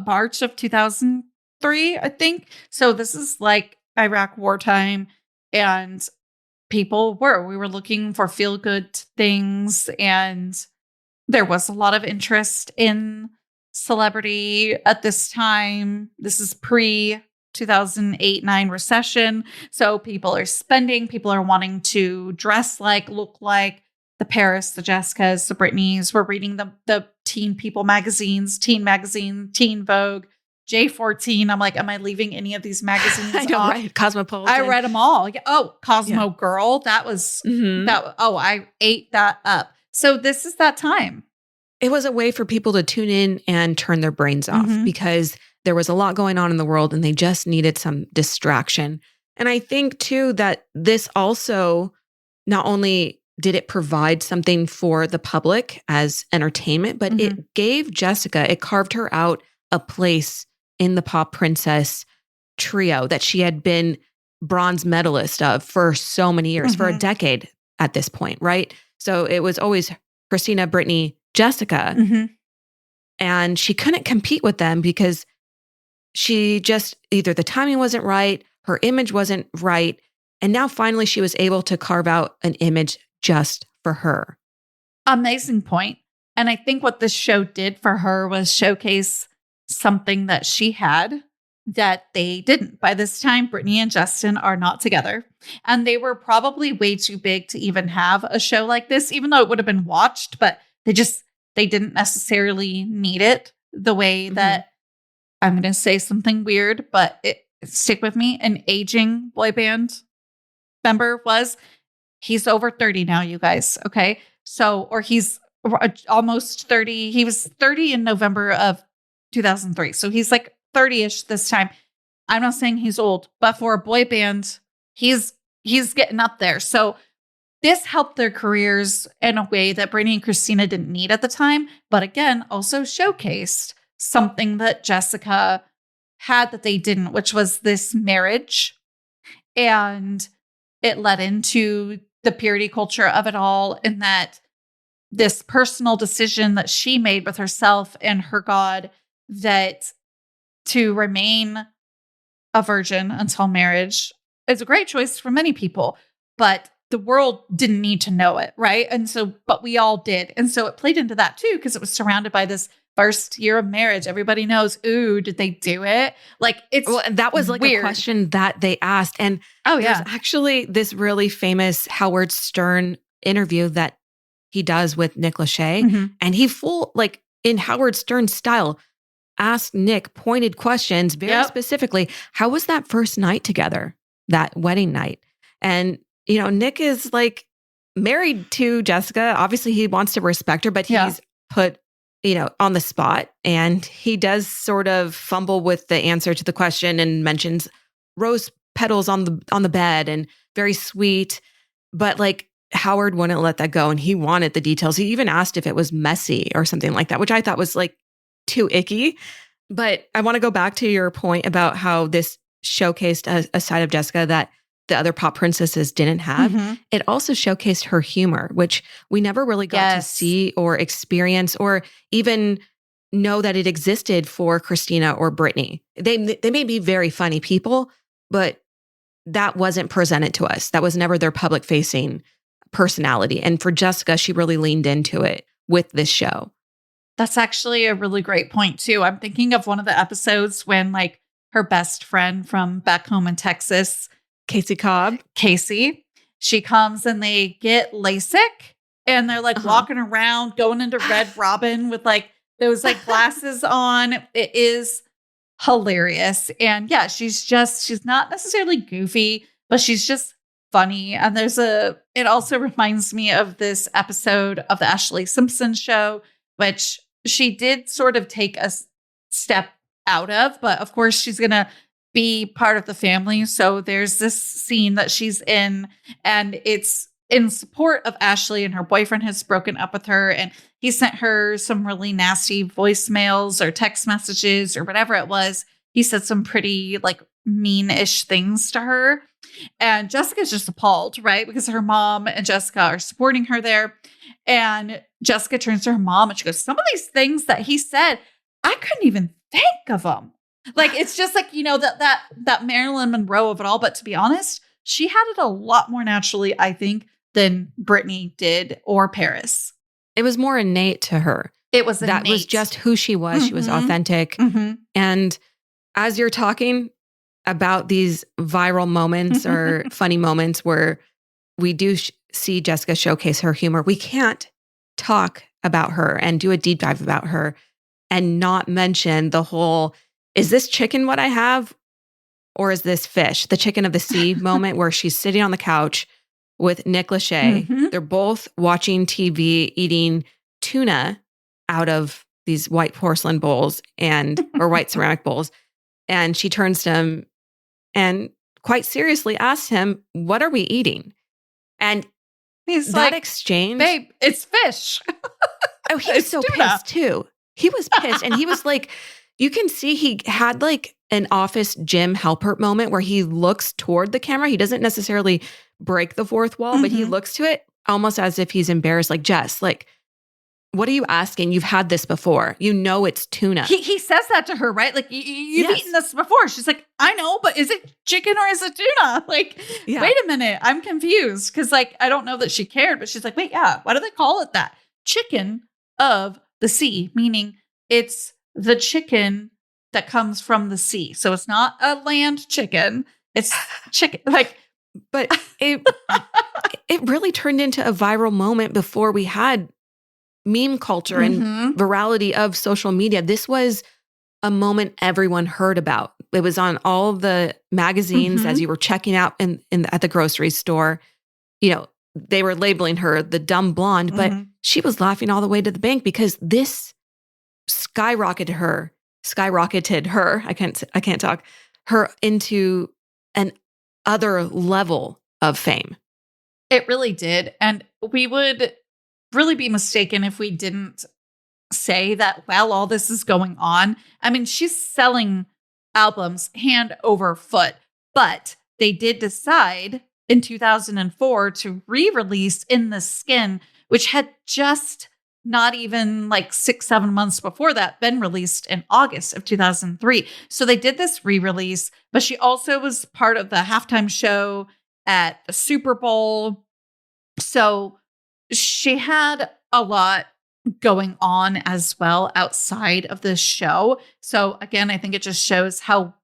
March of 2003, I think. So this is like Iraq wartime, and we were looking for feel-good things, and there was a lot of interest in celebrity at this time. This is pre 2008-9 recession. So people are spending, people are wanting to dress like, look like, the Paris, the Jessicas, the Britneys. We're reading the teen people magazines, Teen Magazine, Teen Vogue, J14. I'm like, am I leaving any of these magazines I know, off? right? Cosmopolitan. I read them all. Cosmo Girl. That was, I ate that up. So this is that time. It was a way for people to tune in and turn their brains off because there was a lot going on in the world and they just needed some distraction. And I think too that this also, not only did it provide something for the public as entertainment, but it gave Jessica, it carved her out a place in the pop princess trio that she had been bronze medalist of for so many years, for a decade at this point, right? So it was always Christina, Britney, Jessica. And she couldn't compete with them because she just, either the timing wasn't right, her image wasn't right. And now finally she was able to carve out an image just for her. Amazing point. And I think what this show did for her was showcase something that she had that they didn't. By this time, Britney and Justin are not together. And they were probably way too big to even have a show like this, even though it would have been watched, but they didn't necessarily need it the way that, I'm going to say something weird, but stick with me, an aging boy band member was. He's over 30 now, you guys. Okay. So, or he's almost 30. He was 30 in November of 2003. So he's like 30-ish this time. I'm not saying he's old, but for a boy band, he's getting up there. So this helped their careers in a way that Britney and Christina didn't need at the time. But again, also showcased something that Jessica had that they didn't, which was this marriage. And it led into the purity culture of it all, in that this personal decision that she made with herself and her God, that to remain a virgin until marriage is a great choice for many people, but the world didn't need to know it, right? And so, but we all did. And so it played into that too, because it was surrounded by this first year of marriage. Everybody knows, ooh, did they do it? Like, it's and that was like weird. A question that they asked. And there's actually this really famous Howard Stern interview that he does with Nick Lachey. And he in Howard Stern style, asked Nick pointed questions very specifically. How was that first night together, that wedding night? And, Nick is like married to Jessica. Obviously he wants to respect her, but he's put, on the spot. And he does sort of fumble with the answer to the question and mentions rose petals on the bed and very sweet. But like Howard wouldn't let that go. And he wanted the details. He even asked if it was messy or something like that, which I thought was like too icky. But I want to go back to your point about how this showcased a side of Jessica that the other pop princesses didn't have. It also showcased her humor, which we never really got to see or experience or even know that it existed for Christina or Britney. They may be very funny people, but that wasn't presented to us. That was never their public facing personality. And for Jessica, she really leaned into it with this show. That's actually a really great point too. I'm thinking of one of the episodes when like her best friend from back home in Texas, Casey, she comes and they get LASIK and they're like walking around going into Red Robin with like those like glasses on. It is hilarious. And yeah, she's not necessarily goofy, but she's just funny. And it also reminds me of this episode of the Ashley Simpson show, which she did sort of take a step out of, but of course she's going to be part of the family. So there's this scene that she's in and it's in support of Ashley, and her boyfriend has broken up with her and he sent her some really nasty voicemails or text messages or whatever it was. He said some pretty like mean-ish things to her. And Jessica's just appalled, right? Because her mom and Jessica are supporting her there. And Jessica turns to her mom and she goes, some of these things that he said, I couldn't even think of them. Like, it's just like, that Marilyn Monroe of it all. But to be honest, she had it a lot more naturally, I think, than Britney did or Paris. It was more innate to her. It was innate. That was just who she was. She was authentic. And as you're talking about these viral moments or funny moments where we do see Jessica showcase her humor. We can't talk about her and do a deep dive about her and not mention the whole, is this chicken what I have? Or is this fish? The chicken of the sea moment where she's sitting on the couch with Nick Lachey. Mhm. They're both watching TV, eating tuna out of these white porcelain bowls or white ceramic bowls. And she turns to him and quite seriously asks him, what are we eating? And He's that like, exchange. babe, it's fish. Oh, he was It's so tuna. pissed too. He was pissed. And he was like, you can see he had like an office Jim Halpert moment where he looks toward the camera. He doesn't necessarily break the fourth wall, but he Mhm. looks to it almost as if he's embarrassed. Like, Jess, like, what are you asking? You've had this before. You know it's tuna. He says that to her, right? Like, you've Yes. eaten this before. She's like, I know, but is it chicken or is it tuna? Like, Yeah. wait a minute. I'm confused. Because, like, I don't know that she cared, but she's like, wait, yeah, why do they call it that? Chicken of the sea, meaning it's the chicken that comes from the sea. So it's not a land chicken. It's chicken. Like, But it really turned into a viral moment before we had meme culture and mhm. virality of social media. This was a moment everyone heard about. It was on all the magazines as you were checking out at the grocery store. You know, they were labeling her the dumb blonde, but she was laughing all the way to the bank because this skyrocketed her. I can't talk her into an other level of fame. It really did. And we would really be mistaken if we didn't say that while all this is going on, I mean, she's selling albums hand over foot, but they did decide in 2004 to re-release In the Skin, which had just not even like 6-7 months before that been released in August of 2003. So they did this re-release, but she also was part of the halftime show at the Super Bowl. So she had a lot going on as well outside of this show. So again, I think it just shows how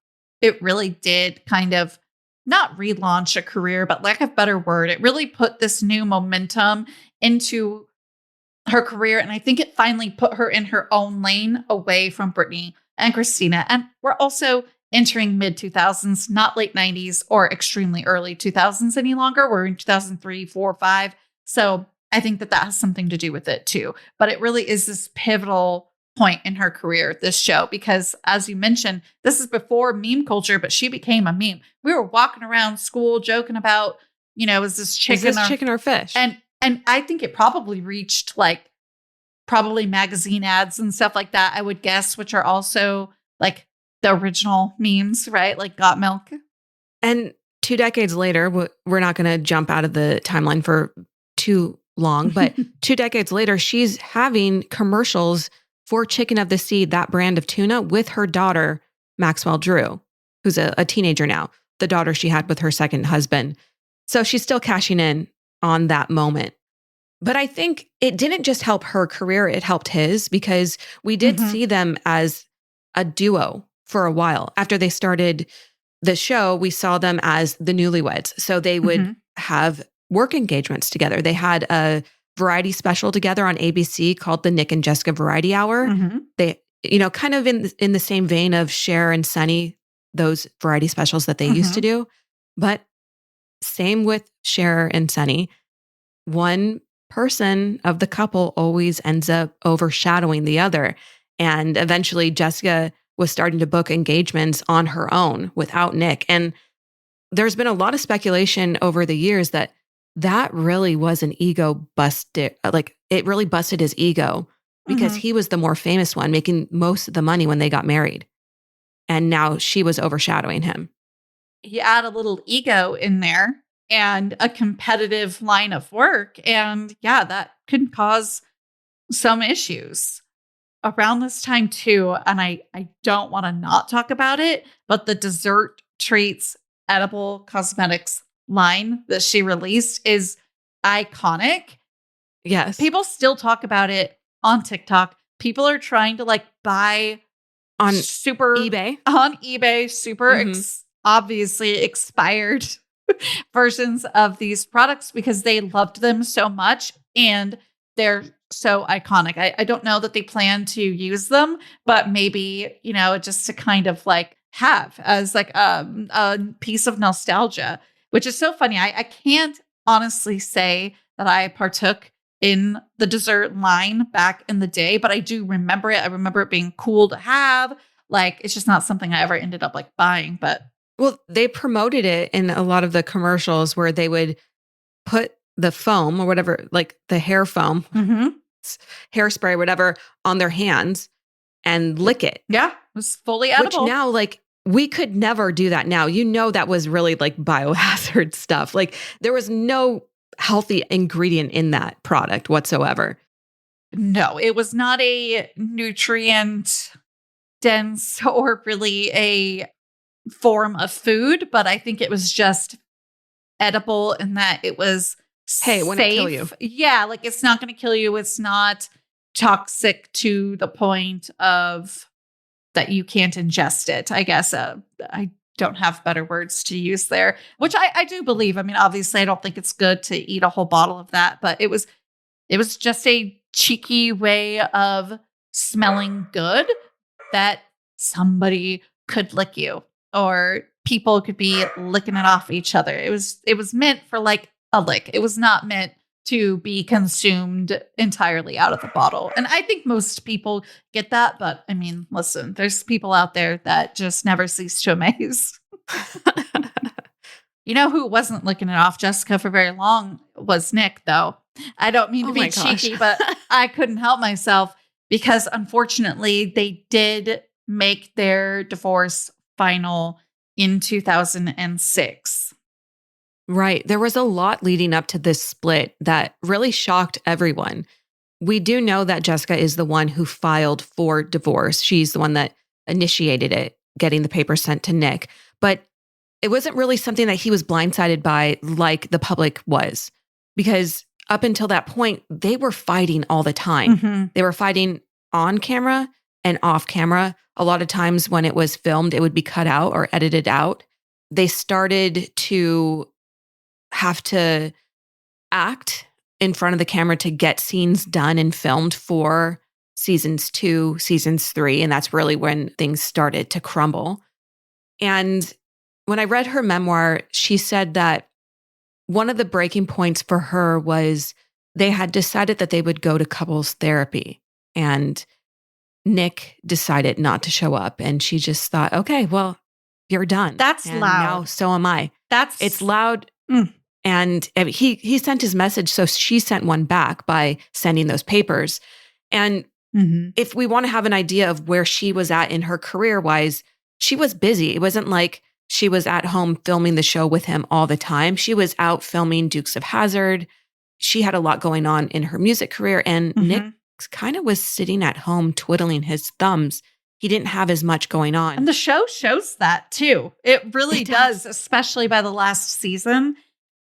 it really did kind of not relaunch a career, but lack of better word, it really put this new momentum into her career. And I think it finally put her in her own lane away from Britney and Christina. And we're also entering mid 2000s, not late 90s or extremely early 2000s any longer. We're in 2003, 4, 5. So I think that has something to do with it too. But it really is this pivotal point in her career, this show, because as you mentioned, this is before meme culture, but she became a meme. We were walking around school joking about, is this chicken or fish? And I think it probably reached like probably magazine ads and stuff like that, I would guess, which are also like the original memes, right? Like Got Milk. And 2 decades later, we're not going to jump out of the timeline for too long, but 2 decades later, she's having commercials for Chicken of the Sea, that brand of tuna, with her daughter, Maxwell Drew, who's a teenager now, the daughter she had with her second husband. So she's still cashing in on that moment. But I think it didn't just help her career, it helped his, because we did see them as a duo for a while. After they started the show, we saw them as the Newlyweds. So they would have work engagements together. They had a variety special together on ABC called the Nick and Jessica Variety Hour. They, kind of in the same vein of Cher and Sunny, those variety specials that they used to do. But same with Cher and Sunny. One person of the couple always ends up overshadowing the other. And eventually Jessica was starting to book engagements on her own without Nick. And there's been a lot of speculation over the years that really was an ego busted. Like it really busted his ego because he was the more famous one, making most of the money when they got married. And now she was overshadowing him. You add a little ego in there and a competitive line of work. And yeah, that can cause some issues around this time too. And I don't want to not talk about it, but the dessert treats edible cosmetics line that she released is iconic. Yes. People still talk about it on TikTok. People are trying to like buy on super eBay, super obviously expired versions of these products because they loved them so much and they're so iconic. I don't know that they plan to use them, but maybe, just to kind of like have as like a piece of nostalgia, which is so funny. I can't honestly say that I partook in the dessert line back in the day, but I do remember it. I remember it being cool to have. Like, it's just not something I ever ended up like buying, but. Well, they promoted it in a lot of the commercials where they would put the foam or whatever, like the hair foam, hairspray, whatever, on their hands and lick it. Yeah, it was fully edible. Which now, like, we could never do that now. That was really like biohazard stuff. Like, there was no healthy ingredient in that product whatsoever. No, it was not a nutrient dense or really a form of food, but I think it was just edible in that it was safe. Wouldn't it kill you? Yeah, like it's not going to kill you. It's not toxic to the point of that you can't ingest it. I guess I don't have better words to use there, which I do believe. I mean, obviously, I don't think it's good to eat a whole bottle of that, but it was just a cheeky way of smelling good that somebody could lick you or people could be licking it off each other. It was meant for like a lick. It was not meant to be consumed entirely out of the bottle. And I think most people get that. But I mean, listen, there's people out there that just never cease to amaze. You know who wasn't licking it off, Jessica, for very long was Nick, though. I don't mean to be cheeky, but I couldn't help myself because unfortunately they did make their divorce final in 2006. Right. There was a lot leading up to this split that really shocked everyone. We do know that Jessica is the one who filed for divorce. She's the one that initiated it, getting the papers sent to Nick. But it wasn't really something that he was blindsided by like the public was, because up until that point, they were fighting all the time. Mm-hmm. They were fighting on camera and off camera. A lot of times when it was filmed, it would be cut out or edited out. They started to have to act in front of the camera to get scenes done and filmed for seasons 2, seasons 3. And that's really when things started to crumble. And when I read her memoir, she said that one of the breaking points for her was they had decided that they would go to couples therapy. And Nick decided not to show up. And she just thought, okay, well, you're done. That's and loud. Now so am I. It's loud. Mm. And he sent his message. So she sent one back by sending those papers. And if we want to have an idea of where she was at in her career wise, she was busy. It wasn't like she was at home filming the show with him all the time. She was out filming Dukes of Hazzard. She had a lot going on in her music career. And Nick kind of was sitting at home twiddling his thumbs. He didn't have as much going on. And the show shows that too. It really does, especially by the last season.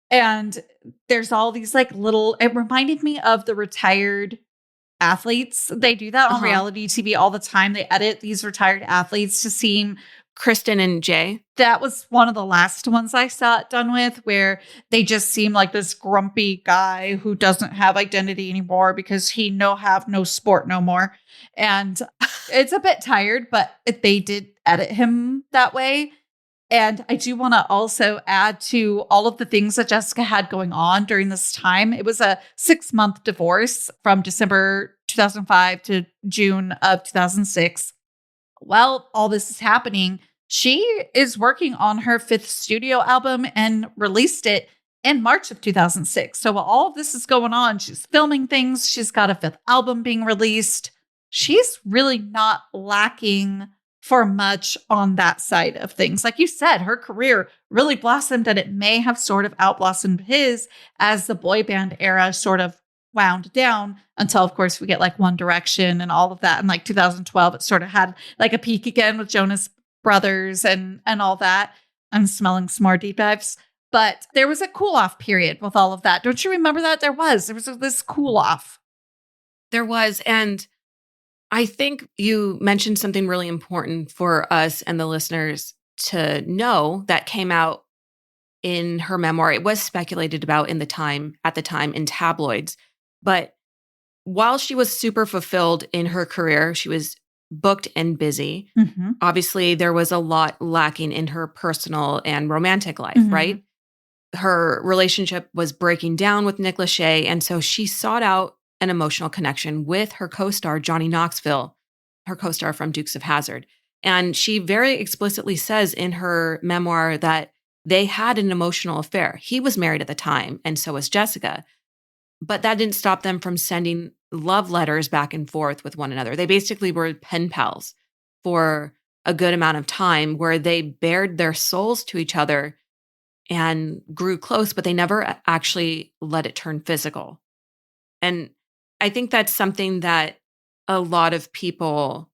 And there's all these like little, it reminded me of the retired athletes. They do that on reality TV all the time. They edit these retired athletes to seem Kristen and Jay. That was one of the last ones I saw it done with, where they just seem like this grumpy guy who doesn't have identity anymore because he have no sport no more. And it's a bit tired, but they did edit him that way. And I do want to also add to all of the things that Jessica had going on during this time. It was a 6-month divorce from December 2005 to June of 2006. While all this is happening, she is working on her 5th studio album and released it in March of 2006. So while all of this is going on, she's filming things. She's got a 5th album being released. She's really not lacking for much on that side of things. Like you said, her career really blossomed, and it may have sort of outblossomed his as the boy band era sort of wound down until, of course, we get like One Direction and all of that. In like 2012, it sort of had like a peak again with Jonas Brothers and all that. I'm smelling some more deep dives. But there was a cool off period with all of that. Don't you remember that? There was this cool off. There was. And I think you mentioned something really important for us and the listeners to know that came out in her memoir. It was speculated about at the time in tabloids. But while she was super fulfilled in her career, she was booked and busy. Mm-hmm. Obviously, there was a lot lacking in her personal and romantic life, Mhm. right? Her relationship was breaking down with Nick Lachey, and so she sought out an emotional connection with her co-star, Johnny Knoxville, her co-star from Dukes of Hazzard. And she very explicitly says in her memoir that they had an emotional affair. He was married at the time, and so was Jessica. But that didn't stop them from sending love letters back and forth with one another. They basically were pen pals for a good amount of time where they bared their souls to each other and grew close, but they never actually let it turn physical. And I think that's something that a lot of people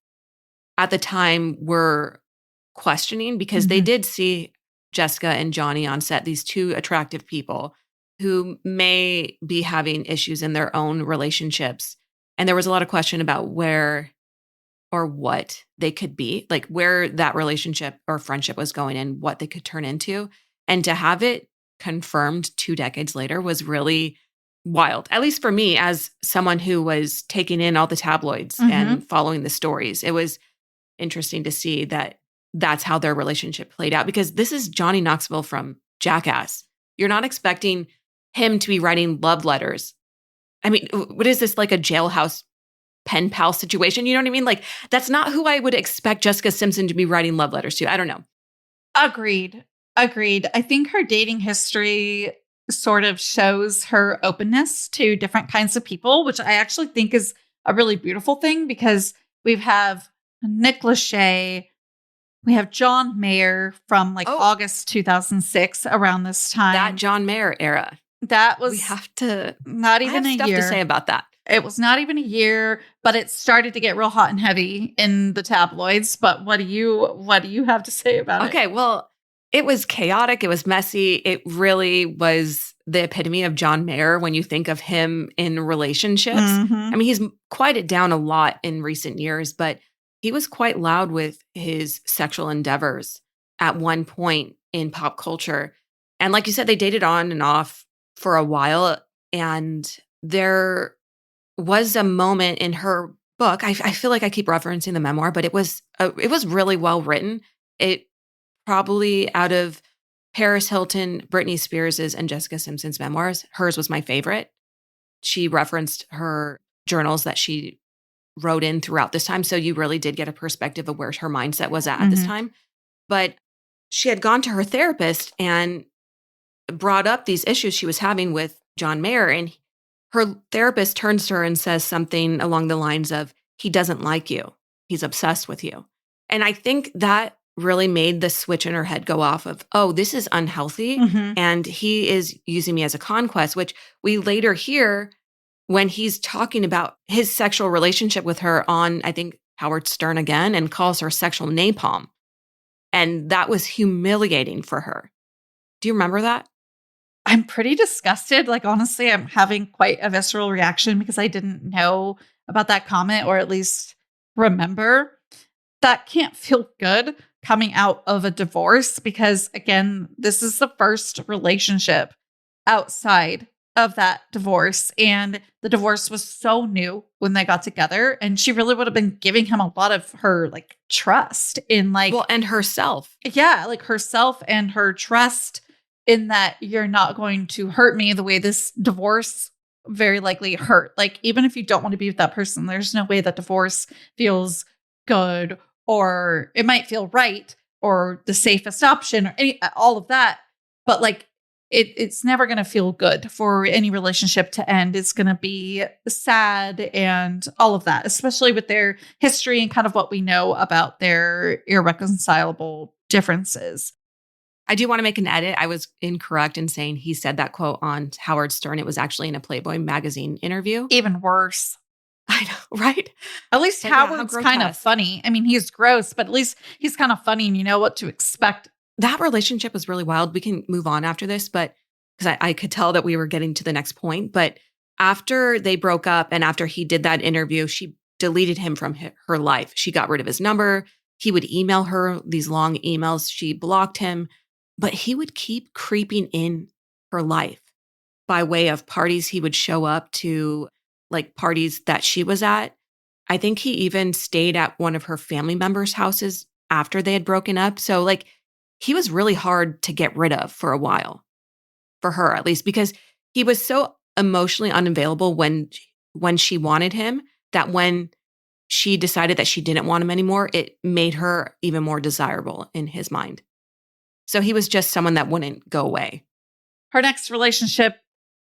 at the time were questioning because they Mhm. did see Jessica and Johnny on set, these two attractive people who may be having issues in their own relationships. And there was a lot of question about where or what they could be, like where that relationship or friendship was going and what they could turn into. And to have it confirmed 2 decades later was really wild, at least for me as someone who was taking in all the tabloids and following the stories. It was interesting to see that that's how their relationship played out because this is Johnny Knoxville from Jackass. You're not expecting him to be writing love letters. I mean, what is this, like a jailhouse pen pal situation? You know what I mean? Like, that's not who I would expect Jessica Simpson to be writing love letters to. I don't know. Agreed. I think her dating history sort of shows her openness to different kinds of people, which I actually think is a really beautiful thing because we have Nick Lachey, we have John Mayer from August 2006 around this time. That John Mayer era. That was We have to not even I have a stuff year to say about that. It was not even a year, but it started to get real hot and heavy in the tabloids. But what do you have to say about it? Okay, well, it was chaotic. It was messy. It really was the epitome of John Mayer when you think of him in relationships. Mhm. I mean, he's quieted down a lot in recent years, but he was quite loud with his sexual endeavors at one point in pop culture. And like you said, they dated on and off for a while. And there was a moment in her book. I feel like I keep referencing the memoir, but it was really well written. It probably out of Paris Hilton, Britney Spears's, and Jessica Simpson's memoirs, hers was my favorite. She referenced her journals that she wrote in throughout this time. So you really did get a perspective of where her mindset was at this time. But she had gone to her therapist and brought up these issues she was having with John Mayer. And her therapist turns to her and says something along the lines of, he doesn't like you. He's obsessed with you. And I think that really made the switch in her head go off of, oh, this is unhealthy. And he is using me as a conquest, which we later hear when he's talking about his sexual relationship with her on, I think, Howard Stern again, and calls her sexual napalm. And that was humiliating for her. Do you remember that? I'm pretty disgusted. Like, honestly, I'm having quite a visceral reaction because I didn't know about that comment, or at least remember. That can't feel good coming out of a divorce because, again, this is the first relationship outside of that divorce. And the divorce was so new when they got together. And she really would have been giving him a lot of her trust in and herself. Yeah, herself and her trust in that you're not going to hurt me the way this divorce very likely hurt. Even if you don't want to be with that person, there's no way that divorce feels good, or it might feel right or the safest option or all of that. But it's never going to feel good for any relationship to end. It's going to be sad and all of that, especially with their history and kind of what we know about their irreconcilable differences. I do want to make an edit. I was incorrect in saying he said that quote on Howard Stern. It was actually in a Playboy magazine interview. Even worse. I know, right? At least Howard's kind of funny. I mean, he's gross, but at least he's kind of funny and you know what to expect. That relationship was really wild. We can move on after this, but because I could tell that we were getting to the next point. But after they broke up and after he did that interview, she deleted him from her life. She got rid of his number. He would email her these long emails. She blocked him. but he would keep creeping in her life by way of parties he would show up to, like parties that she was at. I think he even stayed at one of her family members' houses after they had broken up. So like he was really hard to get rid of for a while, for her at least, because he was so emotionally unavailable when she wanted him that when she decided that she didn't want him anymore, it made her even more desirable in his mind. So he was just someone that wouldn't go away. Her next relationship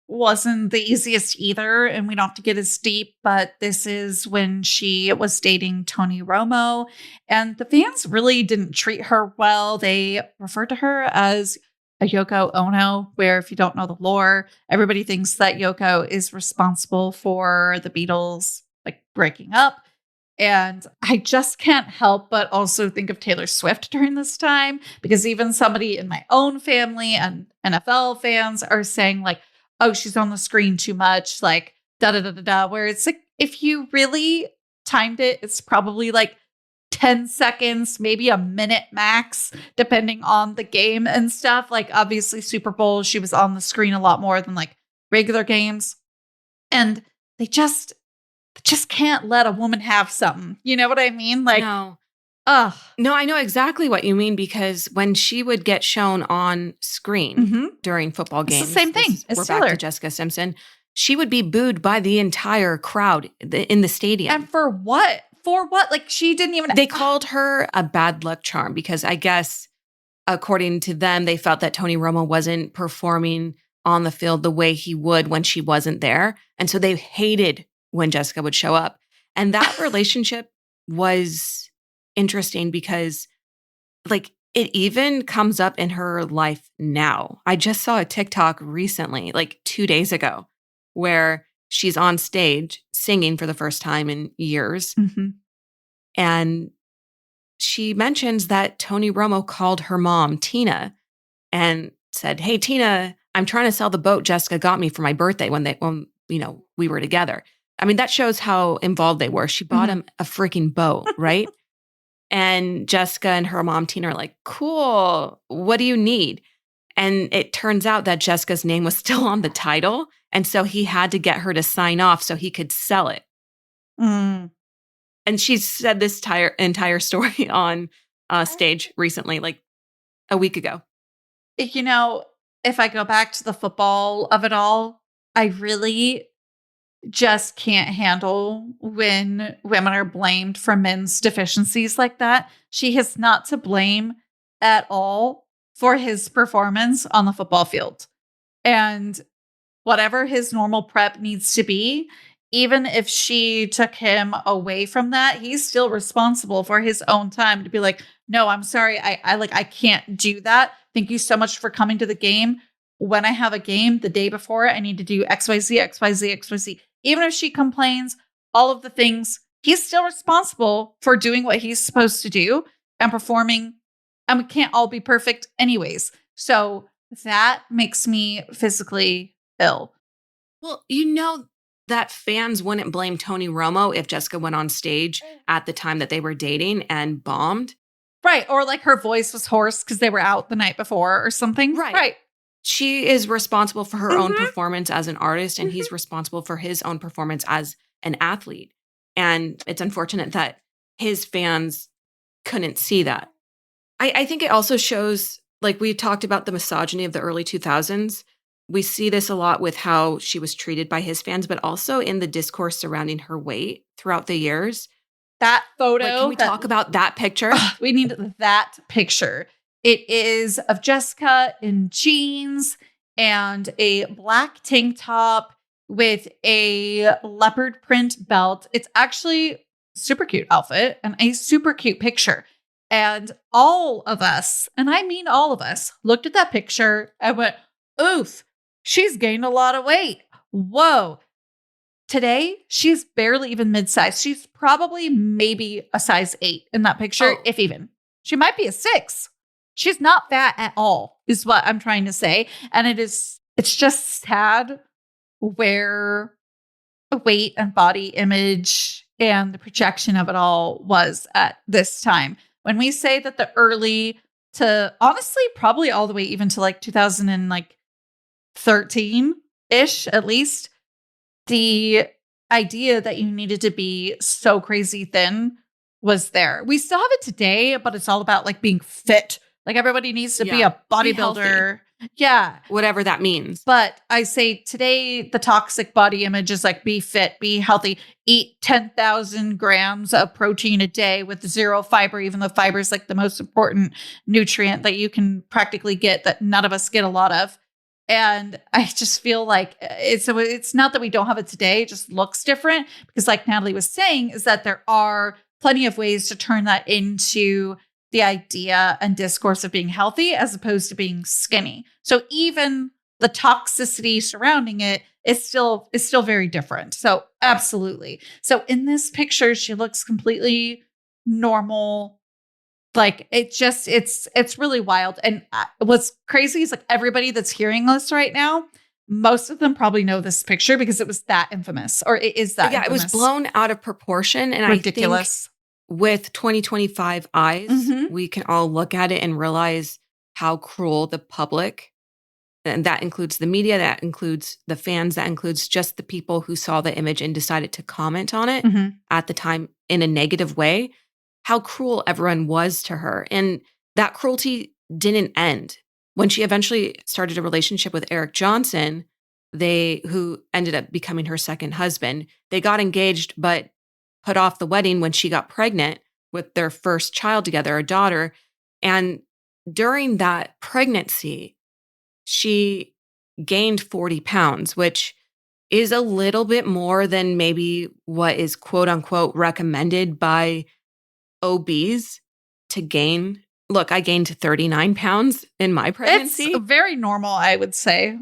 wasn't the easiest either, and we don't have to get as deep, but this is when she was dating Tony Romo, and the fans really didn't treat her well. They referred to her as a Yoko Ono, where if you don't know the lore, everybody thinks that Yoko is responsible for the Beatles like breaking up. And I just can't help but also think of Taylor Swift during this time, because even somebody in my own family and NFL fans are saying like, oh, she's on the screen too much, like da da da da da, where it's like, if you really timed it, it's probably like 10 seconds, maybe a minute max, depending on the game and stuff. Like obviously Super Bowl, she was on the screen a lot more than like regular games. And they just can't let a woman have something. You know what I mean? Like, no. Ugh. No, I know exactly what you mean, because when she would get shown on screen during football games, it's the same thing. We're back to Jessica Simpson. She would be booed by the entire crowd in the stadium. And for what? For what? Like she didn't even. They called her a bad luck charm because I guess, according to them, they felt that Tony Romo wasn't performing on the field the way he would when she wasn't there. And so they hated when Jessica would show up. And that relationship was interesting because like it even comes up in her life now. I just saw a TikTok recently, like 2 days ago, where she's on stage singing for the first time in years. And she mentions that Tony Romo called her mom, Tina, and said, "Hey, Tina, I'm trying to sell the boat Jessica got me for my birthday when we were together." I mean, that shows how involved they were. She bought him a freaking boat, right? And Jessica and her mom, Tina, are like, "Cool, what do you need?" And it turns out that Jessica's name was still on the title. And so he had to get her to sign off so he could sell it. And she said this entire story on stage recently, like a week ago. You know, if I go back to the football of it all, I really just can't handle when women are blamed for men's deficiencies like that. She is not to blame at all for his performance on the football field. And whatever his normal prep needs to be, even if she took him away from that, he's still responsible for his own time to be like, "No, I'm sorry. I can't do that. Thank you so much for coming to the game. When I have a game the day before, I need to do XYZ, XYZ, XYZ. Even if she complains, all of the things, he's still responsible for doing what he's supposed to do and performing. And we can't all be perfect anyways. So that makes me physically ill. Well, you know that fans wouldn't blame Tony Romo if Jessica went on stage at the time that they were dating and bombed. Right. Or like her voice was hoarse because they were out the night before or something. Right. She is responsible for her own performance as an artist, and he's responsible for his own performance as an athlete. And it's unfortunate that his fans couldn't see that. I think it also shows, like we talked about the misogyny of the early 2000s. We see this a lot with how she was treated by his fans, but also in the discourse surrounding her weight throughout the years. That photo. Like, can we talk about that picture? We need that picture. It is of Jessica in jeans and a black tank top with a leopard print belt. It's actually super cute outfit and a super cute picture. And all of us, and I mean all of us, looked at that picture and went, "Oof, she's gained a lot of weight. Whoa." Today, she's barely even mid-size. She's probably maybe a size 8 in that picture, if even. She might be a 6. She's not fat at all, is what I'm trying to say. And it's just sad where weight and body image and the projection of it all was at this time. When we say that the early to honestly probably all the way even to like 2013-ish at least, the idea that you needed to be so crazy thin was there. We still have it today, but it's all about like being fit. Like everybody needs to be a bodybuilder. Yeah. Whatever that means. But I say today, the toxic body image is like be fit, be healthy, eat 10,000 grams of protein a day with zero fiber, even though fiber is like the most important nutrient that you can practically get that none of us get a lot of. And I just feel like it's not that we don't have it today, it just looks different because like Natalie was saying, is that there are plenty of ways to turn that into the idea and discourse of being healthy as opposed to being skinny. So even the toxicity surrounding it is still very different. So absolutely. So in this picture, she looks completely normal. Like it's really wild. And what's crazy is like everybody that's hearing this right now, most of them probably know this picture because it was that infamous, or it is that infamous. It was blown out of proportion. And ridiculous. I think with 2025 eyes, we can all look at it and realize how cruel the public, and that includes the media, that includes the fans, that includes just the people who saw the image and decided to comment on it at the time in a negative way, how cruel everyone was to her. And that cruelty didn't end. When she eventually started a relationship with Eric Johnson, who ended up becoming her second husband, they got engaged, but put off the wedding when she got pregnant with their first child together, a daughter. And during that pregnancy, she gained 40 pounds, which is a little bit more than maybe what is quote unquote recommended by OBs to gain. Look, I gained 39 pounds in my pregnancy. It's very normal, I would say.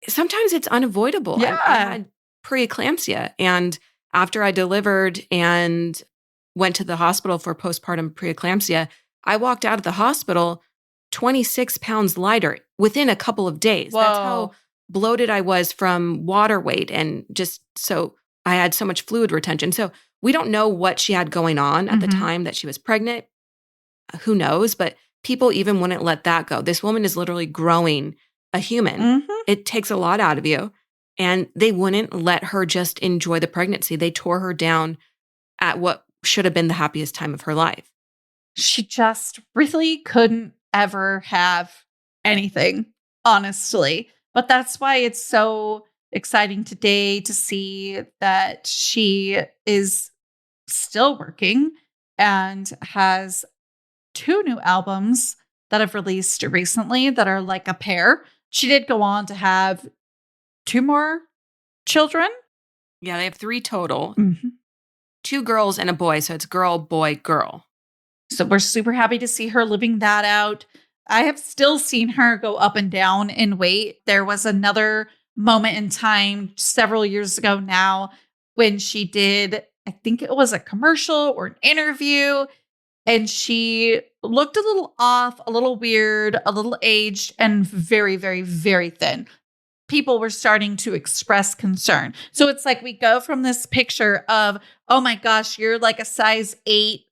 Sometimes it's unavoidable. Yeah. I had preeclampsia, and after I delivered and went to the hospital for postpartum preeclampsia, I walked out of the hospital 26 pounds lighter within a couple of days. Whoa. That's how bloated I was from water weight, and just so I had so much fluid retention. So we don't know what she had going on at the time that she was pregnant. Who knows? But people even wouldn't let that go. This woman is literally growing a human. It takes a lot out of you. And they wouldn't let her just enjoy the pregnancy. They tore her down at what should have been the happiest time of her life. She just really couldn't ever have anything, honestly. But that's why it's so exciting today to see that she is still working and has 2 new albums that have released recently that are like a pair. She did go on to have 2 more children. Yeah, they have 3 total. 2 girls and a boy. So it's girl, boy, girl. So we're super happy to see her living that out. I have still seen her go up and down in weight. There was another moment in time several years ago now when she did, I think it was a commercial or an interview, and she looked a little off, a little weird, a little aged, and very, very, very thin. People were starting to express concern. So it's like we go from this picture of, oh my gosh, you're like a size 8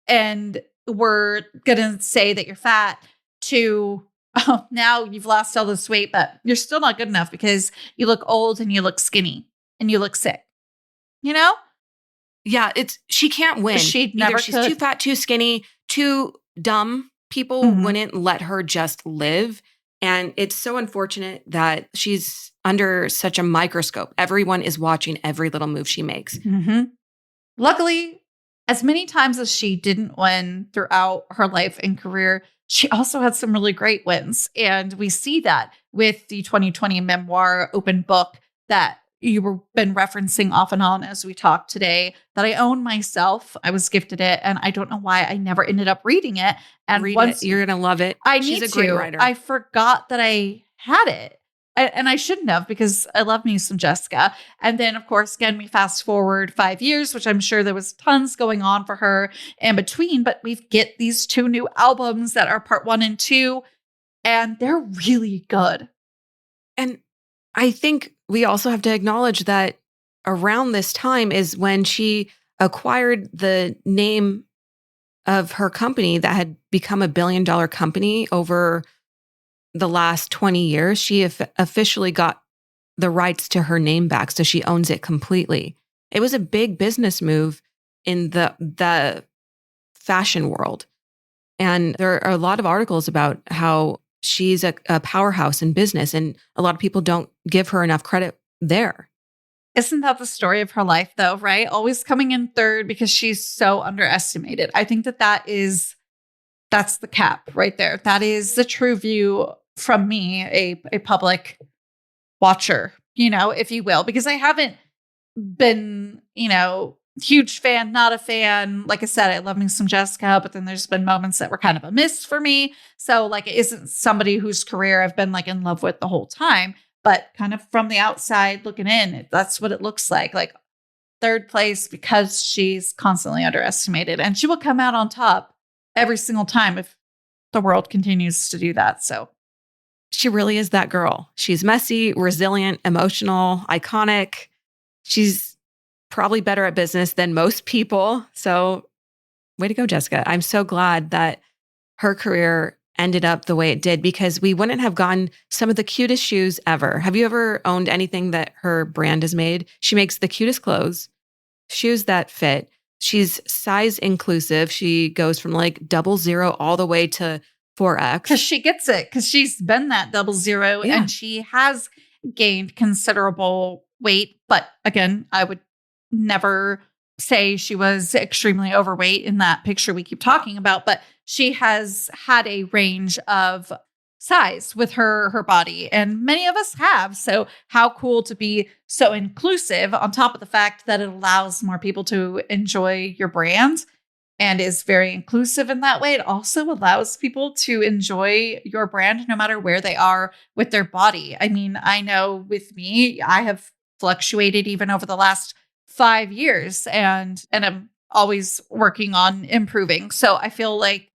and we're going to say that you're fat, to, oh, now you've lost all this weight, but you're still not good enough because you look old and you look skinny and you look sick. You know? Yeah, she can't win. She's too fat, too skinny, too dumb. People wouldn't let her just live. And it's so unfortunate that she's under such a microscope. Everyone is watching every little move she makes. Luckily, as many times as she didn't win throughout her life and career, she also had some really great wins. And we see that with the 2020 memoir open book that you've been referencing off and on as we talk today, that I own myself. I was gifted it, and I don't know why I never ended up reading it. And Read once it. You're going to love it. She's a great writer. I forgot that I had it. And I shouldn't have, because I love me some Jessica. And then, of course, again, we fast forward 5 years, which I'm sure there was tons going on for her in between. But we get these 2 new albums that are part 1 and 2, and they're really good. And I think we also have to acknowledge that around this time is when she acquired the name of her company that had become $1 billion company over the last 20 years, she officially got the rights to her name back. So she owns it completely. It was a big business move in the fashion world. And there are a lot of articles about how she's a powerhouse in business, and a lot of people don't give her enough credit there. Isn't that the story of her life, though, right? Always coming in third because she's so underestimated. I think that's the cap right there. That is the true view from me, a public watcher, if you will, because I haven't been, huge fan, not a fan. Like I said, I love me some Jessica, but then there's been moments that were kind of a miss for me. So like, it isn't somebody whose career I've been like in love with the whole time, but kind of from the outside looking in, that's what it looks like third place because she's constantly underestimated, and she will come out on top every single time if the world continues to do that. So she really is that girl. She's messy, resilient, emotional, iconic. She's probably better at business than most people. So way to go, Jessica. I'm so glad that her career ended up the way it did, because we wouldn't have gotten some of the cutest shoes ever. Have you ever owned anything that her brand has made? She makes the cutest clothes, shoes that fit. She's size inclusive. She goes from like 00 all the way to 4X. Because she gets it, because she's been that 00 and she has gained considerable weight. But again, I would never say she was extremely overweight in that picture we keep talking about, but she has had a range of size with her body, and many of us have. So how cool to be so inclusive, on top of the fact that it allows more people to enjoy your brand and is very inclusive in that way. It also allows people to enjoy your brand no matter where they are with their body. I mean, I know with me, I have fluctuated even over the last 5 years, and I'm always working on improving. So I feel like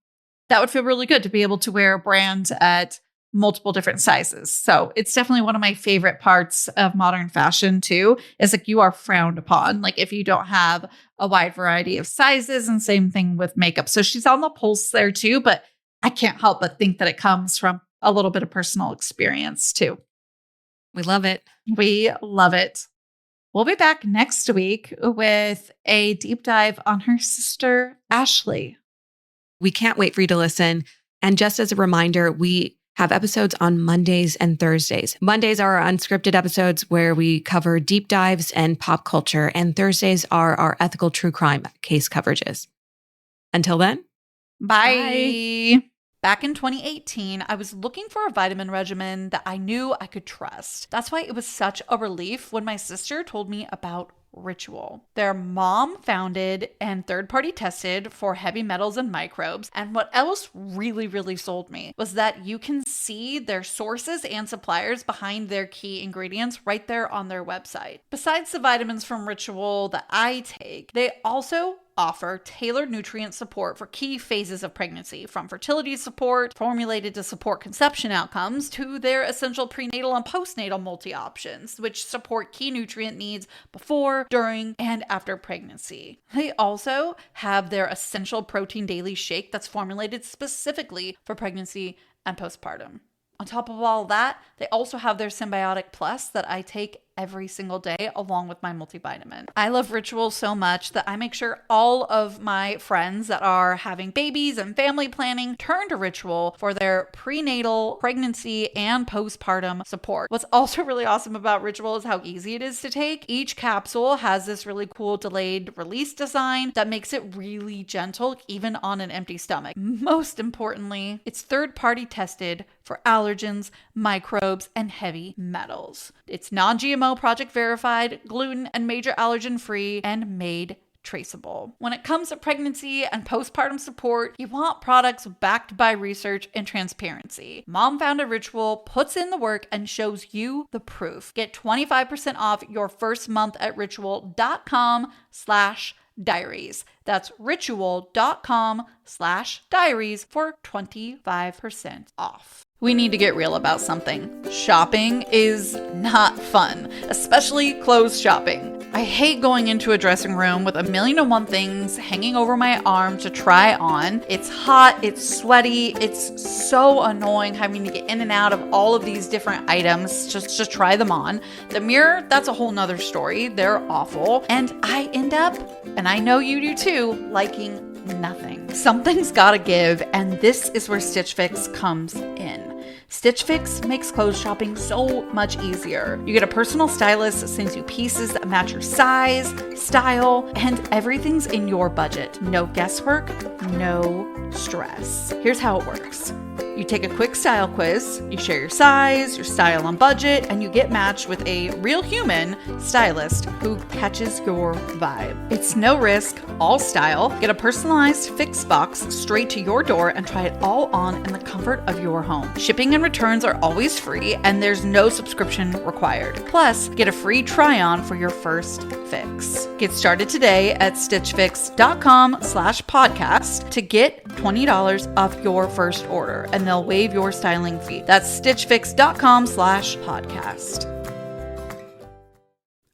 that would feel really good to be able to wear a brand at multiple different sizes. So it's definitely one of my favorite parts of modern fashion too, is like you are frowned upon. Like if you don't have a wide variety of sizes, and same thing with makeup. So she's on the pulse there too, but I can't help but think that it comes from a little bit of personal experience too. We love it. We love it. We'll be back next week with a deep dive on her sister, Ashley. We can't wait for you to listen. And just as a reminder, we have episodes on Mondays and Thursdays. Mondays are our unscripted episodes where we cover deep dives and pop culture, and Thursdays are our ethical true crime case coverages. Until then, bye. Back in 2018, I was looking for a vitamin regimen that I knew I could trust. That's why it was such a relief when my sister told me about Ritual. They're mom-founded and third-party tested for heavy metals and microbes. And what else really sold me was that you can see their sources and suppliers behind their key ingredients right there on their website. Besides the vitamins from Ritual that I take, they also offer tailored nutrient support for key phases of pregnancy, from fertility support formulated to support conception outcomes to their essential prenatal and postnatal multi-options, which support key nutrient needs before, during, and after pregnancy. They also have their essential protein daily shake that's formulated specifically for pregnancy and postpartum. On top of all that, they also have their Symbiotic Plus that I take every single day along with my multivitamin. I love Ritual so much that I make sure all of my friends that are having babies and family planning turn to Ritual for their prenatal, pregnancy, and postpartum support. What's also really awesome about Ritual is how easy it is to take. Each capsule has this really cool delayed release design that makes it really gentle even on an empty stomach. Most importantly, it's third-party tested for allergens, microbes, and heavy metals. It's non-GMO, project verified, gluten and major allergen free, and made traceable. When it comes to pregnancy and postpartum support, you want products backed by research and transparency. Mom Founded Ritual puts in the work and shows you the proof. Get 25% off your first month at ritual.com/diaries. That's ritual.com/diaries for 25% off. We need to get real about something. Shopping is not fun, especially clothes shopping. I hate going into a dressing room with 1,000,001 things hanging over my arm to try on. It's hot, it's sweaty, it's so annoying having to get in and out of all of these different items just to try them on. The mirror, that's a whole nother story. They're awful. And I end up, and I know you do too, liking nothing. Something's gotta give, and this is where Stitch Fix comes in. Stitch Fix makes clothes shopping so much easier. You get a personal stylist that sends you pieces that match your size, style, and everything's in your budget. No guesswork, no stress. Here's how it works. You take a quick style quiz, you share your size, your style and budget, and you get matched with a real human stylist who catches your vibe. It's no risk, all style. Get a personalized Fix box straight to your door and try it all on in the comfort of your home. Shipping and returns are always free, and there's no subscription required. Plus, get a free try-on for your first fix. Get started today at stitchfix.com/podcast to get $20 off your first order, and they'll waive your styling fee. That's stitchfix.com/podcast.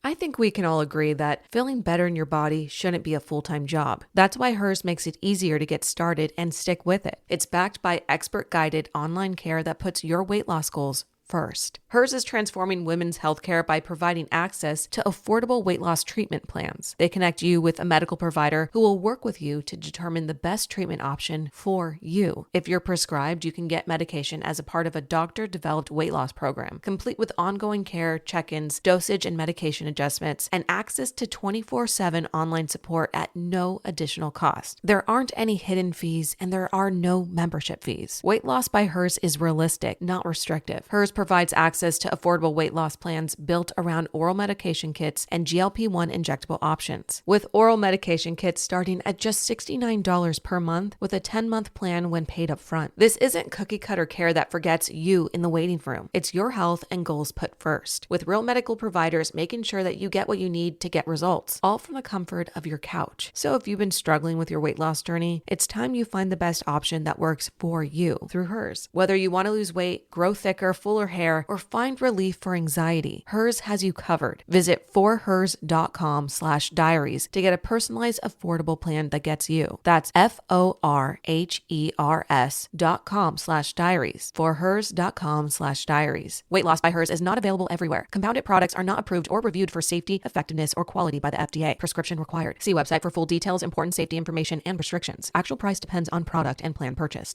I think we can all agree that feeling better in your body shouldn't be a full-time job. That's why Hers makes it easier to get started and stick with it. It's backed by expert-guided online care that puts your weight loss goals first. Hers is transforming women's healthcare by providing access to affordable weight loss treatment plans. They connect you with a medical provider who will work with you to determine the best treatment option for you. If you're prescribed, you can get medication as a part of a doctor-developed weight loss program, complete with ongoing care, check-ins, dosage and medication adjustments, and access to 24/7 online support at no additional cost. There aren't any hidden fees, and there are no membership fees. Weight loss by Hers is realistic, not restrictive. Hers provides access to affordable weight loss plans built around oral medication kits and GLP-1 injectable options. With oral medication kits starting at just $69 per month with a 10-month plan when paid up front. This isn't cookie-cutter care that forgets you in the waiting room. It's your health and goals put first, with real medical providers making sure that you get what you need to get results, all from the comfort of your couch. So if you've been struggling with your weight loss journey, it's time you find the best option that works for you through Hers. Whether you want to lose weight, grow thicker, fuller hair, or find relief for anxiety, Hers has you covered. Visit forhers.com/diaries to get a personalized, affordable plan that gets you. That's forhers.com/diaries. forhers.com/diaries. Weight loss by Hers is not available everywhere. Compounded products are not approved or reviewed for safety, effectiveness, or quality by the FDA. Prescription required. See website for full details, important safety information, and restrictions. Actual price depends on product and plan purchased.